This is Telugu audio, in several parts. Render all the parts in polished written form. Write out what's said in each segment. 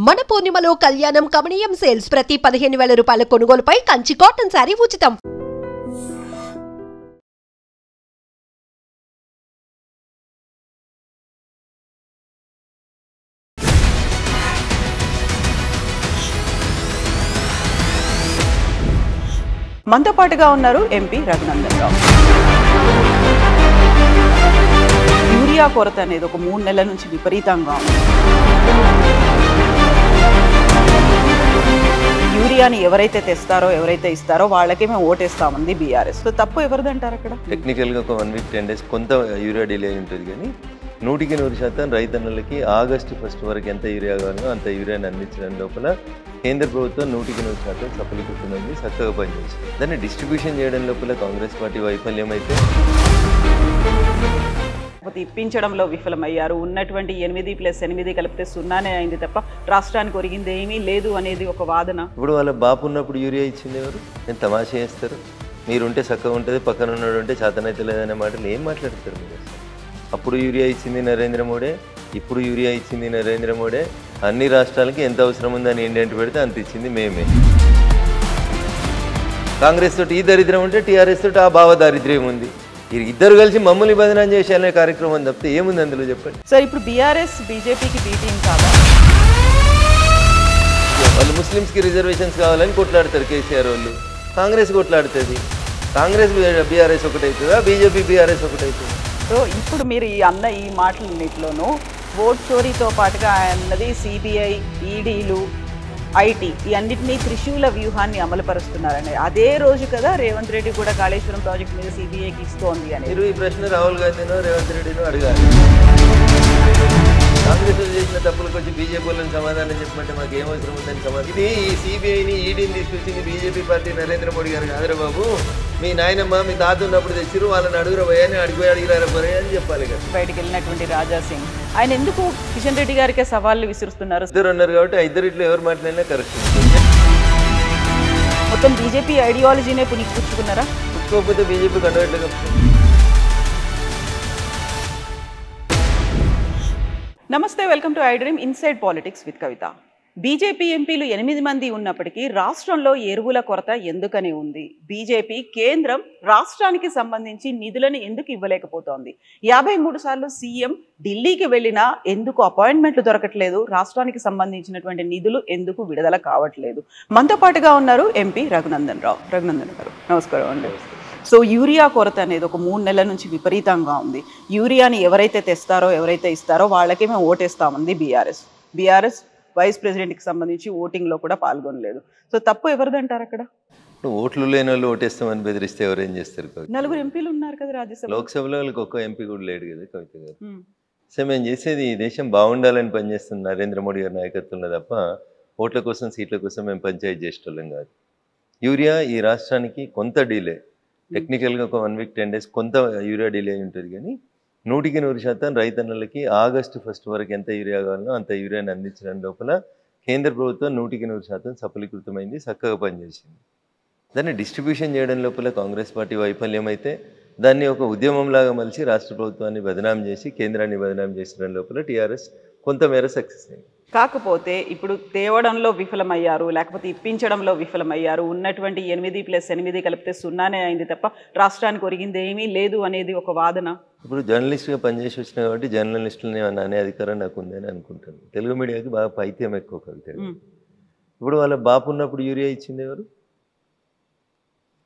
మన పూర్ణిమలో కళ్యాణం కమనీయం సేల్స్ ప్రతి 15,000 రూపాయల కొనుగోలుపై కంచి కాటన్ శారీ ఉచితం. మనతో పాటుగా ఉన్నారు ఎంపీ రఘునందన్ రావు. యూరియా కొరత అనేది ఒక 3 నెలల నుంచి విపరీతంగా ఉంది. యూరియాని ఎవరైతే తెస్తారో ఎవరైతే ఇస్తారో వాళ్ళకే మేము ఓటేస్తామంది బీఆర్ఎస్. సో తప్పు ఎవరిదంటారు అక్కడ? టెక్నికల్గా ఒక 1 వీక్ 10 డేస్ కొంత యూరియా డిలే ఉంటుంది, కానీ 100% రైతన్నలకి ఆగస్టు 1 వరకు ఎంత యూరియా కావాలో అంత యూరియాని అందించడం లోపల కేంద్ర ప్రభుత్వం 100% సఫలీకృతమైంది, చక్కగా పనిచేసింది. దాన్ని డిస్ట్రిబ్యూషన్ చేయడం లోపల కాంగ్రెస్ పార్టీ వైఫల్యం అయితే ఇప్పించడంలో విఫలమయ్యారు. ఉన్నటువంటి 8+8 కలిపితే 0 అయింది తప్ప రాష్ట్రానికి ఒరిగింది ఏమీ లేదు అనేది ఒక వాదన. ఇప్పుడు వాళ్ళ బాపు ఉన్నప్పుడు యూరియా ఇచ్చింది ఎవరు? నేను తమాషా చేస్తారు. మీరుంటే చక్కగా ఉంటుంది, పక్కన ఉన్నాడు ఉంటే చేతనైతే లేదనే మాటలు ఏం మాట్లాడతారు మీరు? అప్పుడు యూరియా ఇచ్చింది నరేంద్ర మోడీ, ఇప్పుడు యూరియా ఇచ్చింది నరేంద్ర మోడీ. అన్ని రాష్ట్రాలకి ఎంత అవసరం ఉందని ఇండియన్ పెడితే అంత ఇచ్చింది మేమే. కాంగ్రెస్ తోటి ఈ దరిద్రం ఉంటే టీఆర్ఎస్ తోటి ఆ భావ దారిద్ర్యం ఉంది. ఇద్దరు కలిసి మమ్మల్ని బదనాం చేసే కార్యక్రమం తప్పితే ఏముంది అందులో చెప్పండి. సార్ ఇప్పుడు బీఆర్ఎస్ బీజేపీకి బీటీం కాదా? వాళ్ళు ముస్లిమ్స్కి రిజర్వేషన్స్ కావాలని కొట్లాడతారు కేసీఆర్ వాళ్ళు, కాంగ్రెస్ కొట్లాడుతుంది. కాంగ్రెస్ బీఆర్ఎస్ ఒకటవుతుందా, బీజేపీ బీఆర్ఎస్ ఒకటవుతుంది? సో ఇప్పుడు మీరు ఈ మాటలన్నింటిలోనూ ఓట్ చోరీతో పాటుగా అన్నది సిబిఐ, ఈడీలు, ఐటీ ఈ అన్నింటినీ త్రిశూల వ్యూహాన్ని అమలుపరుస్తున్నారని అదే రోజు కదా రేవంత్ రెడ్డి కూడా కాళేశ్వరం ప్రాజెక్ట్ మీద సిబిఐకి ఇస్తోంది అని. మీరు ఈ ప్రశ్న రాహుల్ గాంధీనో రేవంత్ రెడ్డినో అడగాలి. కాంగ్రెస్ చేసిన తప్పులకు వచ్చి బీజేపీ వాళ్ళని సమాధానం చెప్పమంటే మాకు ఏమవసరం ఉందని సమాధానం. ఇది ఈ సిబిఐని ఈడీని తీసుకొచ్చింది బీజేపీ పార్టీ నరేంద్ర మోడీ గారు కాదురా బాబు. మీ నాయనమ్మ మీ తాత ఉన్నప్పుడు తెచ్చిరు, వాళ్ళని అడుగురా భయాన్ని అడిగిరారా భయ అని చెప్పాలి కదా. బయటకు వెళ్ళినటువంటి రాజా సింగ్ ఆయన ఎందుకు కిషన్ రెడ్డి గారికే సవాళ్ళు విసురుస్తున్నారు? ఇద్దరు ఉన్నారు కాబట్టి ఆ ఇద్దరిట్లో ఎవరు మాట్లాడినా కరెక్ట్. మొత్తం బీజేపీ ఐడియాలజీనే పుచ్చుకున్నారా? పుచ్చుకోకపోతే బీజేపీ కండవట్లేదు. నమస్తే, welcome to I dream inside politics with Kavitha. BJP ఎంపీలు 8 మంది ఉన్నప్పటికీ రాష్ట్రంలో ఎరువుల కొరత ఎందుకని ఉంది? బీజేపీ కేంద్రం రాష్ట్రానికి సంబంధించి నిధులను ఎందుకు ఇవ్వలేకపోతోంది? 53 సార్లు సీఎం ఢిల్లీకి వెళ్ళినా ఎందుకు అపాయింట్మెంట్లు దొరకట్లేదు? రాష్ట్రానికి సంబంధించినటువంటి నిధులు ఎందుకు విడుదల కావట్లేదు? మనతో పాటుగా ఉన్నారు ఎంపీ రఘునందన్ రావు. రఘునందన్ గారు నమస్కారం అండి. సో యూరియా కొరత అనేది ఒక 3 నెలల నుంచి విపరీతంగా ఉంది. యూరియాని ఎవరైతే తెస్తారో ఎవరైతే ఇస్తారో వాళ్ళకే మేము ఓటేస్తామంది బీఆర్ఎస్ వైస్ ప్రెసిడెంట్కి సంబంధించి ఓటింగ్లో కూడా పాల్గొనలేదు. సో తప్పు ఎవరిదంటారు అక్కడ? ఓట్లు లేని వాళ్ళు ఓటేస్తామని బెదిరిస్తే ఎవరేం చేస్తారు? 4 ఎంపీలు ఉన్నారు కదా రాజ్యసభ. లోక్సభలో వాళ్ళకి ఒక్క ఎంపీ కూడా లేడు కదా కవిత గారు. సో మేము చేసేది ఈ దేశం బాగుండాలని పనిచేస్తుంది నరేంద్ర మోడీ గారి నాయకత్వంలో తప్ప ఓట్ల కోసం సీట్ల కోసం మేము పంచాయతీ చేసేటోళ్ళం కాదు. యూరియా ఈ రాష్ట్రానికి కొంత డిలే, టెక్నికల్గా ఒక 1 వీక్ 10 డేస్ కొంత యూరియా డిలే ఉంటుంది, కానీ 100% రైతన్నలకి ఆగస్టు 1 వరకు ఎంత యూరియా కావాలో అంత యూరియాని అందించడం లోపల కేంద్ర ప్రభుత్వం 100% సఫలీకృతమైంది, చక్కగా పనిచేసింది. దాన్ని డిస్ట్రిబ్యూషన్ చేయడం లోపల కాంగ్రెస్ పార్టీ వైఫల్యం అయితే దాన్ని ఒక ఉద్యమంలాగా మలిచి రాష్ట్ర ప్రభుత్వాన్ని బదనాం చేసి కేంద్రాన్ని బదనాం చేసడం లోపల టీఆర్ఎస్ కొంతమేర సక్సెస్ అయింది. కాకపోతే ఇప్పుడు తేవడంలో విఫలమయ్యారు, లేకపోతే ఇప్పించడంలో విఫలమయ్యారు. ఉన్నటువంటి 8+8 కలిపితే 0 అయింది తప్ప రాష్ట్రానికి ఒరిగింది ఏమీ లేదు అనేది ఒక వాదన. ఇప్పుడు జర్నలిస్ట్గా పనిచేసి వచ్చిన కాబట్టి జర్నలిస్టులని అనే అధికారం నాకు ఉందని అనుకుంటాను. తెలుగు మీడియాకి బాగా పైత్యం ఎక్కువ కవిత. ఇప్పుడు వాళ్ళ బాపు ఉన్నప్పుడు యూరియా ఇచ్చింది ఎవరు?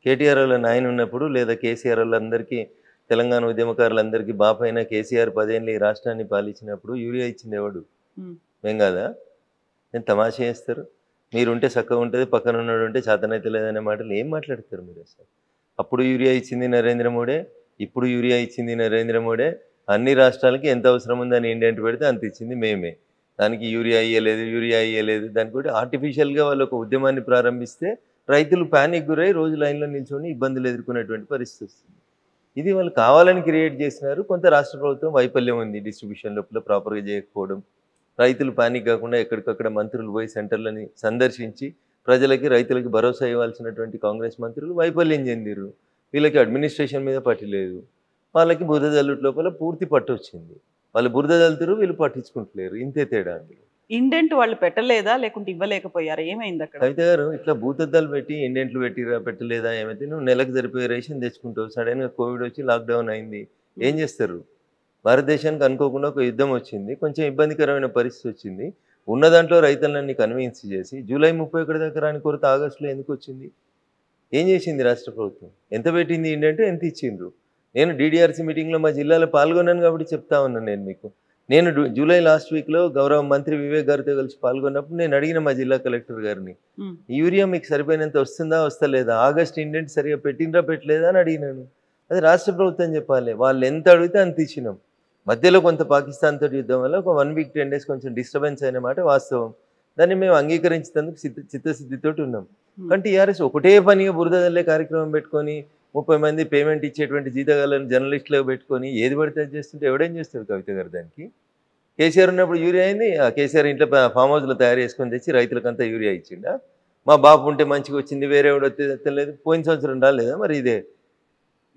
కేటీఆర్ వాళ్ళ నాయన ఉన్నప్పుడు లేదా కేసీఆర్ వాళ్ళందరికీ తెలంగాణ ఉద్యమకారులందరికీ బాపు అయినా కేసీఆర్ 10 ఏళ్ళు ఈ రాష్ట్రాన్ని పాలించినప్పుడు యూరియా ఇచ్చింది ఎవడు? మేం కాదా? నేను తమాషా చేస్తారు. మీరుంటే చక్కగా ఉంటుంది, పక్కన ఉన్నాడు ఉంటే చేతనైతే లేదనే మాటలు ఏం మాట్లాడతారు మీరు అసలు? అప్పుడు యూరియా ఇచ్చింది నరేంద్ర మోడీ, ఇప్పుడు యూరియా ఇచ్చింది నరేంద్ర మోడీ. అన్ని రాష్ట్రాలకి ఎంత అవసరం ఉందని ఇండియన్ పెడితే అంత ఇచ్చింది మేమే. దానికి యూరియా ఇయ్యలేదు. దానికి కూడా ఆర్టిఫిషియల్గా వాళ్ళు ఒక ఉద్యమాన్ని ప్రారంభిస్తే రైతులు ప్యానిక్ గురై రోజు లైన్లో నిల్చొని ఇబ్బందులు ఎదుర్కొనేటువంటి పరిస్థితి వస్తుంది. ఇది వాళ్ళు కావాలని క్రియేట్ చేసినారు. కొంత రాష్ట్ర ప్రభుత్వం వైఫల్యం ఉంది, డిస్ట్రిబ్యూషన్ లోపల ప్రాపర్గా చేయకపోవడం. రైతులు పానిక్ కాకుండా ఎక్కడికక్కడ మంత్రులు పోయి సెంటర్లని సందర్శించి ప్రజలకి రైతులకి భరోసా ఇవ్వాల్సినటువంటి కాంగ్రెస్ మంత్రులు వైఫల్యం చెందిరు. వీళ్ళకి అడ్మినిస్ట్రేషన్ మీద పట్టు లేదు. వాళ్ళకి బురద జల్లుట లోపల పూర్తి పట్టు వచ్చింది. వాళ్ళు బురద జల్లుతారు, వీళ్ళు పట్టించుకుంటలేరు. ఇంతే తేడా అందులో. ఇండెంట్ వాళ్ళు పెట్టలేదా లేకుంటే ఇవ్వలేకపోయారా? ఏమైంది అక్కడ? కవిత గారు ఇట్లా భూతద్దాలు పెట్టి ఇండెంట్లు పెట్టిరా పెట్టలేదా ఏమైతే నువ్వు నెలకు సరిపోయే రేషన్ తెచ్చుకుంటావు, సడన్గా కోవిడ్ వచ్చి లాక్డౌన్ అయింది, ఏం చేస్తారు? భారతదేశానికి అనుకోకుండా ఒక యుద్ధం వచ్చింది, కొంచెం ఇబ్బందికరమైన పరిస్థితి వచ్చింది. ఉన్న దాంట్లో రైతులన్నీ కన్విన్స్ చేసి జూలై 31 దాకా రాని కొరత ఆగస్టులో ఎందుకు వచ్చింది? ఏం చేసింది రాష్ట్ర ప్రభుత్వం? ఎంత పెట్టింది ఇండెంట్, ఎంత ఇచ్చిండ్రు? నేను DDRC మీటింగ్లో మా జిల్లాలో పాల్గొన్నాను కాబట్టి చెప్తా ఉన్నాను. నేను మీకు జూలై లాస్ట్ వీక్లో గౌరవ మంత్రి వివేక్ గారితో కలిసి పాల్గొన్నప్పుడు నేను అడిగిన మా జిల్లా కలెక్టర్ గారిని, యూరియా మీకు సరిపోయినంత వస్తుందా వస్తలేదా, ఆగస్ట్ ఇండెంట్ సరిగా పెట్టిండ్రా పెట్టలేదా అని అడిగినాను. అది రాష్ట్ర ప్రభుత్వం చెప్పాలి. వాళ్ళు ఎంత అడిగితే అంత ఇచ్చినాం. మధ్యలో కొంత పాకిస్తాన్ తోటి యుద్ధం వల్ల ఒక 1 వీక్ 10 డేస్ కొంచెం డిస్టర్బెన్స్ అయిన మాట వాస్తవం. దాన్ని మేము అంగీకరించేందుకు చిత్తశుద్ధితోటి ఉన్నాం. కానీ టీఆర్ఎస్ ఒకటే పనిగా బురద జల్లే కార్యక్రమం పెట్టుకొని 30 మంది పేమెంట్ ఇచ్చేటువంటి జీతగాళ్ళని జర్నలిస్టులకు పెట్టుకొని ఏది పడితే అది చేస్తుంటే ఎవడేం చేస్తాడు కవిత గారు? దానికి కేసీఆర్ ఉన్నప్పుడు యూరియా అయింది, ఆ కేసీఆర్ ఇంట్లో ఫామ్ హౌస్లో తయారు చేసుకొని తెచ్చి రైతులకంతా యూరియా ఇచ్చిండా? మా బాబు ఉంటే మంచిగా వచ్చింది, వేరే ఎవడో తెలియదు, పోయిన సంవత్సరం రాలేదా? మరి ఇదే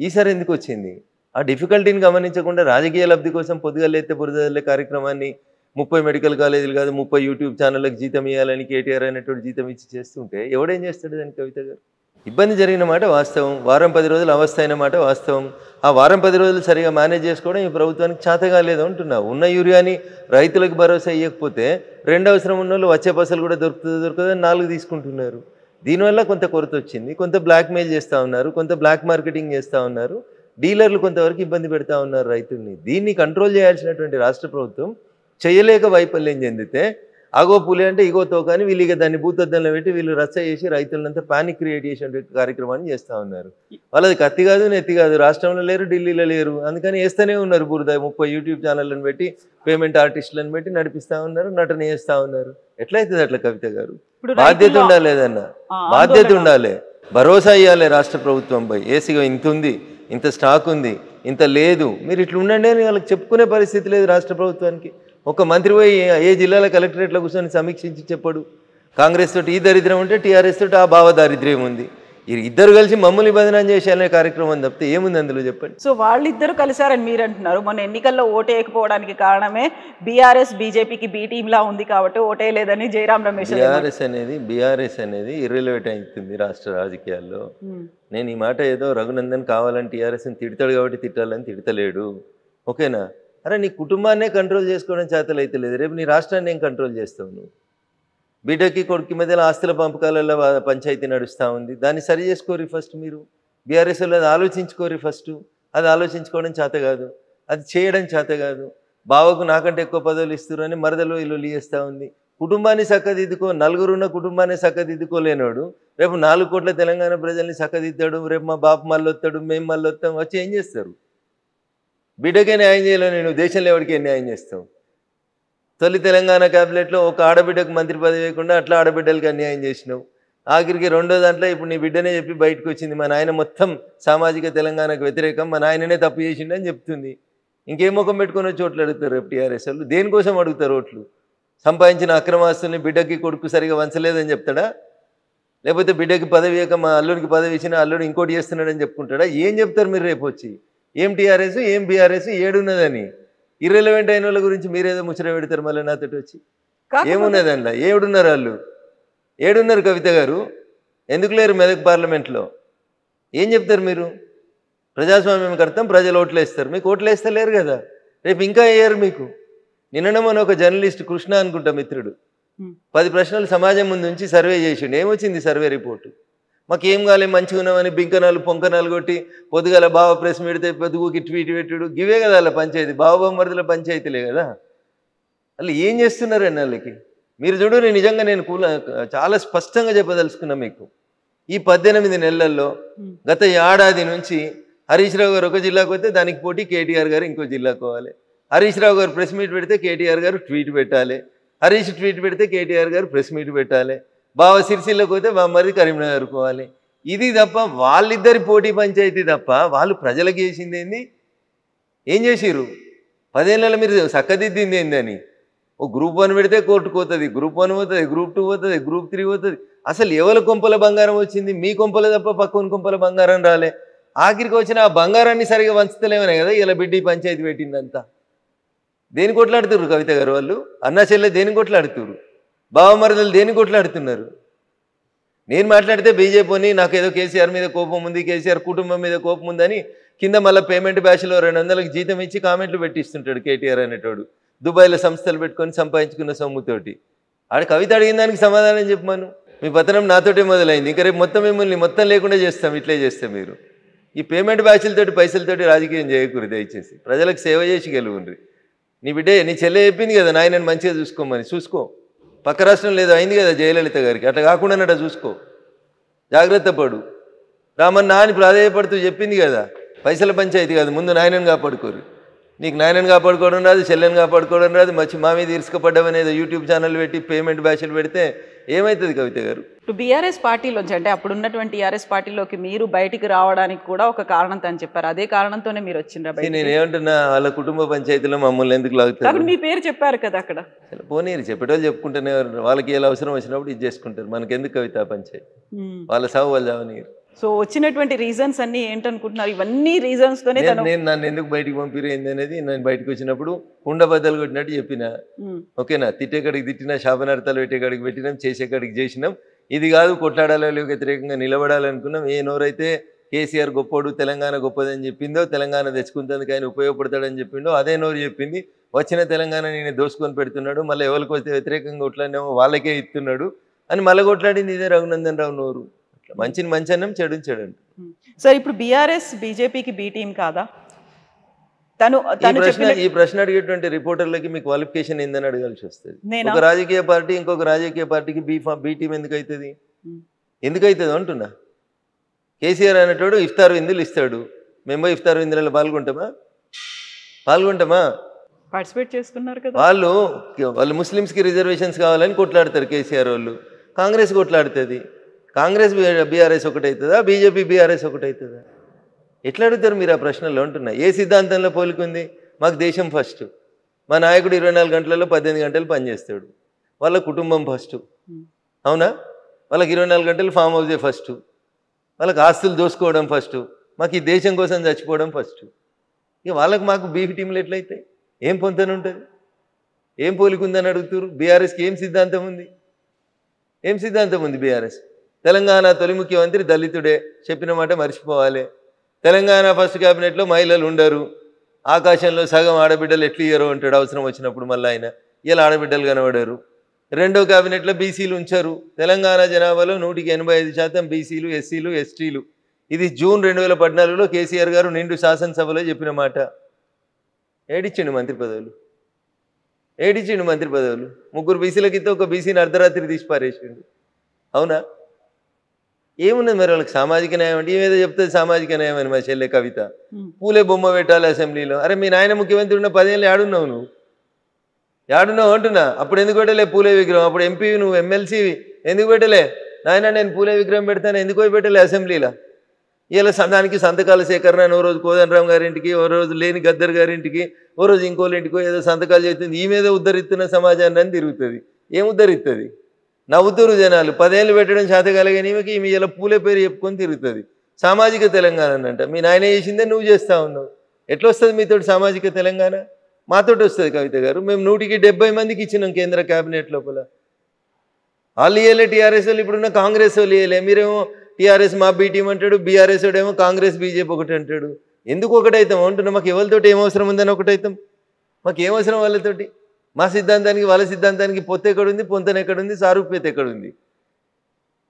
ఈసారి ఎందుకు వచ్చింది? ఆ డిఫికల్టీని గమనించకుండా రాజకీయ లబ్ధి కోసం పొద్దుగలేస్తే బురద జల్లే కార్యక్రమాన్ని 30 మెడికల్ కాలేజీలు కాదు 30 యూట్యూబ్ ఛానళ్ళకి జీతం ఇవ్వాలని కేటీఆర్ అనేటువంటి జీతం ఇచ్చి చేస్తుంటే ఎవడేం చేస్తాడు దానికి? కవిత గారు ఇబ్బంది జరిగిన మాట వాస్తవం, వారం 10 రోజులు అవస్థ అయిన మాట వాస్తవం. ఆ వారం 10 రోజులు సరిగా మేనేజ్ చేసుకోవడం ఈ ప్రభుత్వానికి చేతగా లేదు అంటున్నా. ఉన్న యూరియాని రైతులకు భరోసా ఇవ్వకపోతే రెండు అవసరం ఉన్న వాళ్ళు వచ్చే పసలు కూడా దొరకదని 4 తీసుకుంటున్నారు. దీనివల్ల కొంత కొరత వచ్చింది, కొంత బ్లాక్మెయిల్ చేస్తూ ఉన్నారు, కొంత బ్లాక్ మార్కెటింగ్ చేస్తూ ఉన్నారు, డీలర్లు కొంతవరకు ఇబ్బంది పెడతా ఉన్నారు రైతుల్ని. దీన్ని కంట్రోల్ చేయాల్సినటువంటి రాష్ట్ర ప్రభుత్వం చేయలేక వైఫల్యం చెందితే అగో పులి అంటే ఇగో తోకని వీళ్ళు ఇక దాన్ని భూతద్దంలో పెట్టి వీళ్ళు రచ్చ చేసి రైతులంతా పానిక్ క్రియేట్ చేసే కార్యక్రమాన్ని చేస్తూ ఉన్నారు. వాళ్ళది కత్తి కాదు నెత్తి కాదు, రాష్ట్రంలో లేరు ఢిల్లీలో లేరు, అందుకని వేస్తూనే ఉన్నారు బురద. 30 యూట్యూబ్ ఛానళ్ళని పెట్టి పేమెంట్ ఆర్టిస్టులను పెట్టి నడిపిస్తూ ఉన్నారు, నటన చేస్తూ ఉన్నారు. ఎట్లయితుంది అట్లా కవిత గారు? బాధ్యత ఉండాలి, ఏదన్నా బాధ్యత ఉండాలి, భరోసా ఇవ్వాలి రాష్ట్ర ప్రభుత్వంపై. ఏసీగా ఇంత ఉంది, ఇంత స్టాక్ ఉంది, ఇంత లేదు, మీరు ఇట్లా ఉండండి అని వాళ్ళకి చెప్పుకునే పరిస్థితి లేదు రాష్ట్ర ప్రభుత్వానికి. ఒక మంత్రి పోయి ఏ జిల్లాలో కలెక్టరేట్లో కూర్చొని సమీక్షించి చెప్పడు. కాంగ్రెస్ తోటి ఈ దరిద్రం ఉంటే టీఆర్ఎస్ తోటి ఆ భావ దారిద్ర్యం ఉంది. ఇద్దరు కలిసి మమ్మల్ని బదనాం చేసేయాలనే కార్యక్రమం తప్పితే ఏముంది అందులో చెప్పండి. సో వాళ్ళిద్దరు కలిసారని మీరు అంటున్నారు. మొన్న ఎన్నికల్లో ఓటేయకపోవడానికి కారణమే బీఆర్ఎస్ బీజేపీకి బీ టీంలా ఉంది కాబట్టి ఓటేయలేదని జయరాం రమేష్. బీఆర్ఎస్ అనేది ఇర్రెలెవెంట్ అవుతుంది రాష్ట్ర రాజకీయాల్లో. నేను ఈ మాట ఏదో రఘునందన్ కావాలని టీఆర్ఎస్ని తిడతాడు కాబట్టి తిట్టాలని తిడతలేడు, ఓకేనా? అరే నీ కుటుంబాన్నే కంట్రోల్ చేసుకోవడం చేతలు అయితే లేదు, రేపు నీ రాష్ట్రాన్ని ఏం కంట్రోల్ చేస్తావు నువ్వు? బిడ్డకి కొడుకు మధ్యలో ఆస్తుల పంపకాలలో పంచాయతీ నడుస్తూ ఉంది, దాన్ని సరి చేసుకోరు ఫస్ట్. మీరు బీఆర్ఎస్ వాళ్ళు అది ఆలోచించుకోరు ఫస్ట్. అది ఆలోచించుకోవడం చేత కాదు, అది చేయడం చేత కాదు. బావకు నాకంటే ఎక్కువ పదవులు ఇస్తారు అని మరదలు ఇల్లు చేస్తూ ఉంది. కుటుంబాన్ని చక్కదిద్దుకో, నలుగురున్న కుటుంబాన్ని చక్కదిద్దుకోలేనాడు రేపు 4 కోట్ల తెలంగాణ ప్రజల్ని చక్కదిద్దాడు, రేపు మా బాపు మళ్ళీ వస్తాడు, మేము మళ్ళీ వస్తాం, వచ్చి ఏం చేస్తారు? బిడ్డకే న్యాయం చేయలేవు, నేను దేశంలో ఎవరికి న్యాయం చేస్తావు? తొలి తెలంగాణ క్యాబినెట్లో ఒక ఆడబిడ్డకు మంత్రి పదవి వేయకుండా అట్లా ఆడబిడ్డలకి అన్యాయం చేసినావు. ఆఖరికి రెండో దాంట్లో ఇప్పుడు నీ బిడ్డనే చెప్పి బయటకు వచ్చింది, మా నాయన మొత్తం సామాజిక తెలంగాణకు వ్యతిరేకం, మా నాయననే తప్పు చేసిండు అని చెప్తుంది. ఇంకేం ముఖం పెట్టుకుని వచ్చి ఓట్లు అడుగుతారు రేపు టీఆర్ఎస్ వాళ్ళు? దేనికోసం అడుగుతారు ఓట్లు? సంపాదించిన అక్రమాస్తుల్ని బిడ్డకి కొడుకు సరిగా వంచలేదని చెప్తాడా? లేకపోతే బిడ్డకి పదవి ఇవ్వక మా అల్లుడికి పదవి ఇచ్చినా అల్లుడు ఇంకోటి చేస్తున్నాడని చెప్పుకుంటాడా? ఏం చెప్తారు మీరు రేపు వచ్చి? ఏం టీఆర్ఎస్ ఏం బీఆర్ఎస్ ఏడున్నదని ఇర్రెలవెంట్ అయిన వాళ్ళ గురించి మీరేదో ముచ్చట పెడతారు మళ్ళీ నాతోటి వచ్చి. ఏమున్నది అందులో? ఏడున్నారు వాళ్ళు, ఏడున్నారు కవిత గారు? ఎందుకు లేరు మెదక్ పార్లమెంట్లో? ఏం చెప్తారు మీరు? ప్రజాస్వామ్యం కర్తం, ప్రజలు ఓట్లు వేస్తారు, మీకు ఓట్లు వేస్తలేరు కదా, రేపు ఇంకా వేయరు మీకు. నిన్ననే మన ఒక జర్నలిస్ట్ కృష్ణ అనుకుంటా మిత్రుడు 10 ప్రశ్నలు సమాజం ముందు నుంచి సర్వే చేసిండు. ఏమొచ్చింది సర్వే రిపోర్టు? మాకేం కాలే, మంచిగా ఉన్నామని బింకనాలు పొంకనాలు కొట్టి పొద్దుగాల బావ ప్రెస్ పెడితే పొద్దుగుకి ట్వీట్ పెట్టుడు, గివే కదా అలా పంచాయతీ, బావమరుదుల పంచాయతీలే కదా. అలా ఏం చేస్తున్నారండి వాళ్ళకి? మీరు చూడు, నిజంగా నేను చాలా స్పష్టంగా చెప్పదలుచుకున్నా మీకు. ఈ 18 నెలల్లో గత ఏడాది నుంచి హరీష్ రావు గారు ఒక జిల్లాకు వస్తే దానికి పోటీ కేటీఆర్ గారు ఇంకో జిల్లాకు పోవాలి. హరీష్ రావు గారు ప్రెస్ మీట్ పెడితే కేటీఆర్ గారు ట్వీట్ పెట్టాలి, హరీష్ ట్వీట్ పెడితే కేటీఆర్ గారు ప్రెస్ మీట్ పెట్టాలి, బావ సిరిసిల్లకు పోతే బామ్మది కరీంనగర్ పోవాలి. ఇది తప్ప వాళ్ళిద్దరి పోటీ పంచాయతీ తప్ప వాళ్ళు ప్రజలకు చేసింది ఏంది? ఏం చేసిర్రు? 10 ఏళ్ళలో మీరు చక్కదిద్దింది ఏందని? ఓ గ్రూప్ 1 పెడితే కోర్టుకు పోతుంది, గ్రూప్ 1 పోతుంది, గ్రూప్ 2 పోతుంది, గ్రూప్ 3 పోతుంది. అసలు ఎవరి కొంపల బంగారం వచ్చింది? మీ కొంపల తప్ప పక్కన కొంపల బంగారం రాలే. ఆఖరికి వచ్చిన ఆ బంగారాన్ని సరిగా వంచుతలేమనే కదా ఇలా బిడ్డి పంచాయతీ పెట్టిందంతా. దేని కొట్లాడుతున్నారు కవిత గారు? వాళ్ళు అన్నా చెల్లె దేని కొట్లాడుతున్నారు? బావమరదలు దేని కొట్లాడుతున్నారు? నేను మాట్లాడితే బీజేపీని నాకు ఏదో కేసీఆర్ మీద కోపం ఉంది, కేసీఆర్ కుటుంబం మీద కోపం ఉందని కింద మళ్ళీ పేమెంట్ బ్యాచ్లో 200కి జీతం ఇచ్చి కామెంట్లు పెట్టిస్తుంటాడు కేటీఆర్ అనేటోడు. దుబాయ్లో సంస్థలు పెట్టుకొని సంపాదించుకున్న సొమ్ముతోటి. ఆడ కవిత అడిగిన దానికి సమాధానం చెప్పమను. మీ పతనం నాతోటే మొదలైంది, ఇంకా రేపు మొత్తం మిమ్మల్ని మొత్తం లేకుండా చేస్తాం ఇట్లే చేస్తే. మీరు ఈ పేమెంట్ బ్యాచ్లతోటి పైసలతోటి రాజకీయం చేయకూడదు దయచేసి. ప్రజలకు సేవ చేసి గెలువుండ్రి. నీ బిడ్డే నీ చెల్లె చెప్పింది కదా నాయనని మంచిగా చూసుకోమని, చూసుకో. పక్క రాష్ట్రం లేదో అయింది కదా జయలలిత గారికి, అట్లా కాకుండా చూసుకో, జాగ్రత్త పడు. రామన్న అని ప్రాధాన్యపడుతూ చెప్పింది కదా, పైసల పంచాయతీ కాదు, ముందు నాయనని కాపాడుకోరు. నీకు నాయనని కాపాడుకోవడం రాదు, చెల్లెని కాపాడుకోవడం రాదు, మా మీద ఇరుసుకపడ్డమనేది యూట్యూబ్ ఛానల్ పెట్టి పేమెంట్ బ్యాచ్లు పెడితే ఏమవుతుంది కవిత గారు? ఇప్పుడు బీఆర్ఎస్ పార్టీలోంచి, అంటే అప్పుడు ఉన్నటువంటి టీఆర్ఎస్ పార్టీలోకి మీరు బయటికి రావడానికి కూడా ఒక కారణం అని చెప్పారు. అదే కారణంతోనే మీరు వచ్చిండ్రా? నేను ఏమంటున్నా, వాళ్ళ కుటుంబ పంచాయతీలో మమ్మల్ని ఎందుకు లాగుతారు? మీ పేరు చెప్పారు కదా అక్కడ. పోనీరు, చెప్పేటోళ్ళు చెప్పుకుంటూనే వాళ్ళకి ఎలా అవసరం వచ్చినప్పుడు ఇది చేసుకుంటారు. మనకెందుకు కవిత పంచాయతీ? వాళ్ళ సాగు వాళ్ళు చావనీరు. సో వచ్చినటువంటి రీజన్స్ అన్ని ఏంటనుకుంటున్నారు? ఇవన్నీ రీజన్స్ తోనే నేను నన్ను ఎందుకు బయటికి పంపిరేంది అనేది నేను బయటకు వచ్చినప్పుడు కుండబద్దలు కొట్టినట్టు చెప్పిన. ఓకేనా? తిట్టేకాడికి తిట్టినా, శాపనార్థాలు పెట్టేకాడికి పెట్టినాం, చేసేకాడికి చేసినాం. ఇది కాదు కొట్లాడాలి వ్యతిరేకంగా నిలబడాలనుకున్నాం. ఏ నోరైతే కేసీఆర్ గొప్పోడు, తెలంగాణ గొప్పదని చెప్పిందో, తెలంగాణ తెచ్చుకుంటందుకు ఆయన ఉపయోగపడతాడని చెప్పిండో అదే నోరు చెప్పింది. వచ్చిన తెలంగాణ నేను దోసుకొని పెడుతున్నాడు, మళ్ళీ ఎవరికి వస్తే వ్యతిరేకంగా కొట్లాడినేమో వాళ్ళకే ఇస్తున్నాడు అని మళ్ళీ కొట్లాడింది ఇదే రఘునందన్ రావు నోరు. మంచిని మంచి అన్నం, చెడుని చెడు అంట. సార్ ఇప్పుడు బీఆర్ఎస్ బీజేపీకి బి టీం కాదా? ఈ ప్రశ్న అడిగేటువంటి రిపోర్టర్లకి మీ క్వాలిఫికేషన్ ఏందని అడగాల్సి వస్తుంది. ఒక రాజకీయ పార్టీ ఇంకొక రాజకీయ పార్టీకి బి టీం ఎందుకు అవుతుంది? ఎందుకు అవుతుంది అంటున్నా. కేసీఆర్ అనేటోడు ఇఫ్తార్ విందులు ఇస్తాడు, మేము ఇఫ్తార్ విందులలో పాల్గొంటామా? పార్టిసిపేట్ చేస్తున్నారు కదా. వాళ్ళు ముస్లిమ్స్కి రిజర్వేషన్స్ కావాలని కొట్లాడతారు కేసీఆర్ వాళ్ళు. కాంగ్రెస్ కొట్లాడుతుంది. కాంగ్రెస్ బీఆర్ఎస్ ఒకటవుతుందా? బీజేపీ బీఆర్ఎస్ ఒకటవుతుందా? ఎట్లా అడుగుతారు మీరు ఆ ప్రశ్నలో అంటున్నా. ఏ సిద్ధాంతంలో పోలికుంది? మాకు దేశం ఫస్ట్, మా నాయకుడు 24 గంటలలో 18 గంటలు పనిచేస్తాడు, వాళ్ళ కుటుంబం ఫస్ట్. అవునా? వాళ్ళకి 24 గంటలు ఫామ్ హౌసే ఫస్ట్, వాళ్ళకి ఆస్తులు దోసుకోవడం ఫస్ట్, మాకు ఈ దేశం కోసం చచ్చిపోవడం ఫస్ట్. ఇక వాళ్ళకి మాకు బీఫ్ టీంలు ఎట్లయితాయి? ఏం పొంతన ఉంటుంది? ఏం పోలికుందని అడుగుతారు. బీఆర్ఎస్కి ఏం సిద్ధాంతం ఉంది? బీఆర్ఎస్ తెలంగాణ తొలి ముఖ్యమంత్రి దళితుడే, చెప్పిన మాట మర్చిపోవాలి. తెలంగాణ ఫస్ట్ క్యాబినెట్లో మహిళలు ఉండరు, ఆకాశంలో సగం ఆడబిడ్డలు ఎట్లు ఇయ్యరు అంటాడు అవసరం వచ్చినప్పుడు. మళ్ళీ ఆయన ఇలా ఆడబిడ్డలు కనబడారు. రెండో క్యాబినెట్లో బీసీలు ఉంచారు. తెలంగాణ జనాభాలో 185% బీసీలు, ఎస్సీలు, ఎస్టీలు. ఇది జూన్ 2014లో కేసీఆర్ గారు నిండు శాసనసభలో చెప్పిన మాట. ఏడిచ్చిండు మంత్రి పదవులు. 3 బీసీలకితో ఒక బీసీని అర్ధరాత్రి తీసి పారేసిండు. అవునా? ఏమున్నది మరి వాళ్ళకి సామాజిక న్యాయం అంటే? ఏమేదో చెప్తుంది సామాజిక న్యాయం అని మా చెల్లె కవిత. పూలే బొమ్మ పెట్టాలి అసెంబ్లీలో. అరే మీ నాయన ముఖ్యమంత్రి ఉన్న 10 ఏళ్ళు ఏడున్నావు నువ్వు? అంటున్నా. అప్పుడు ఎందుకు పెట్టలే పూలే విగ్రహం? అప్పుడు ఎంపీ నువ్వు, ఎమ్మెల్సీ ఎందుకు పెట్టలే? నాయన నేను పూలే విగ్రహం పెడతాను ఎందుకు పోయి పెట్టలే అసెంబ్లీలో? ఇలా దానికి సంతకాల సేకరణ, ఓ రోజు కోదండరామ్ గారింటికి, ఓ రోజు లేని గద్దర్ గారింటికి, ఓ రోజు ఇంకోళ్ళింటికో ఏదో సంతకాలు చేస్తుంది. ఈ మీద ఉద్ధరిస్తున్న సమాజాన్ని అని తిరుగుతుంది. ఏం ఉద్ధరిస్తుంది? నవ్వుతురు జనాలు. 10 ఏళ్ళు పెట్టడం శాతకాలగా ఈమెకి ఈమె ఇలా పూలే పేరు చెప్పుకొని తిరుగుతుంది. సామాజిక తెలంగాణ అంట. మీ నాయన చేసిందే నువ్వు చేస్తూ ఉన్నావు. ఎట్లా వస్తుంది మీతోటి సామాజిక తెలంగాణ? మాతోటి వస్తుంది కవిత గారు. మేము 170 మందికి ఇచ్చినాం కేంద్ర క్యాబినెట్ లోపల. వాళ్ళు ఇవ్వలే, టీఆర్ఎస్ వాళ్ళు ఇప్పుడున్న కాంగ్రెస్ వాళ్ళు ఇవ్వలే. మీరేమో టీఆర్ఎస్ మా బీ టీం అంటాడు, బీఆర్ఎస్ వాడేమో కాంగ్రెస్ బీజేపీ ఒకటి అంటాడు. ఎందుకు ఒకటైతాం అంటున్నా? మాకు ఎవరితోటి ఏం అవసరం ఉందని ఒకటైతాం? మాకు ఏం అవసరం వాళ్ళతోటి? మా సిద్ధాంతానికి వాళ్ళ సిద్ధాంతానికి పొత్తు ఎక్కడుంది, పొంతన ఎక్కడుంది, సారూప్యత ఎక్కడుంది?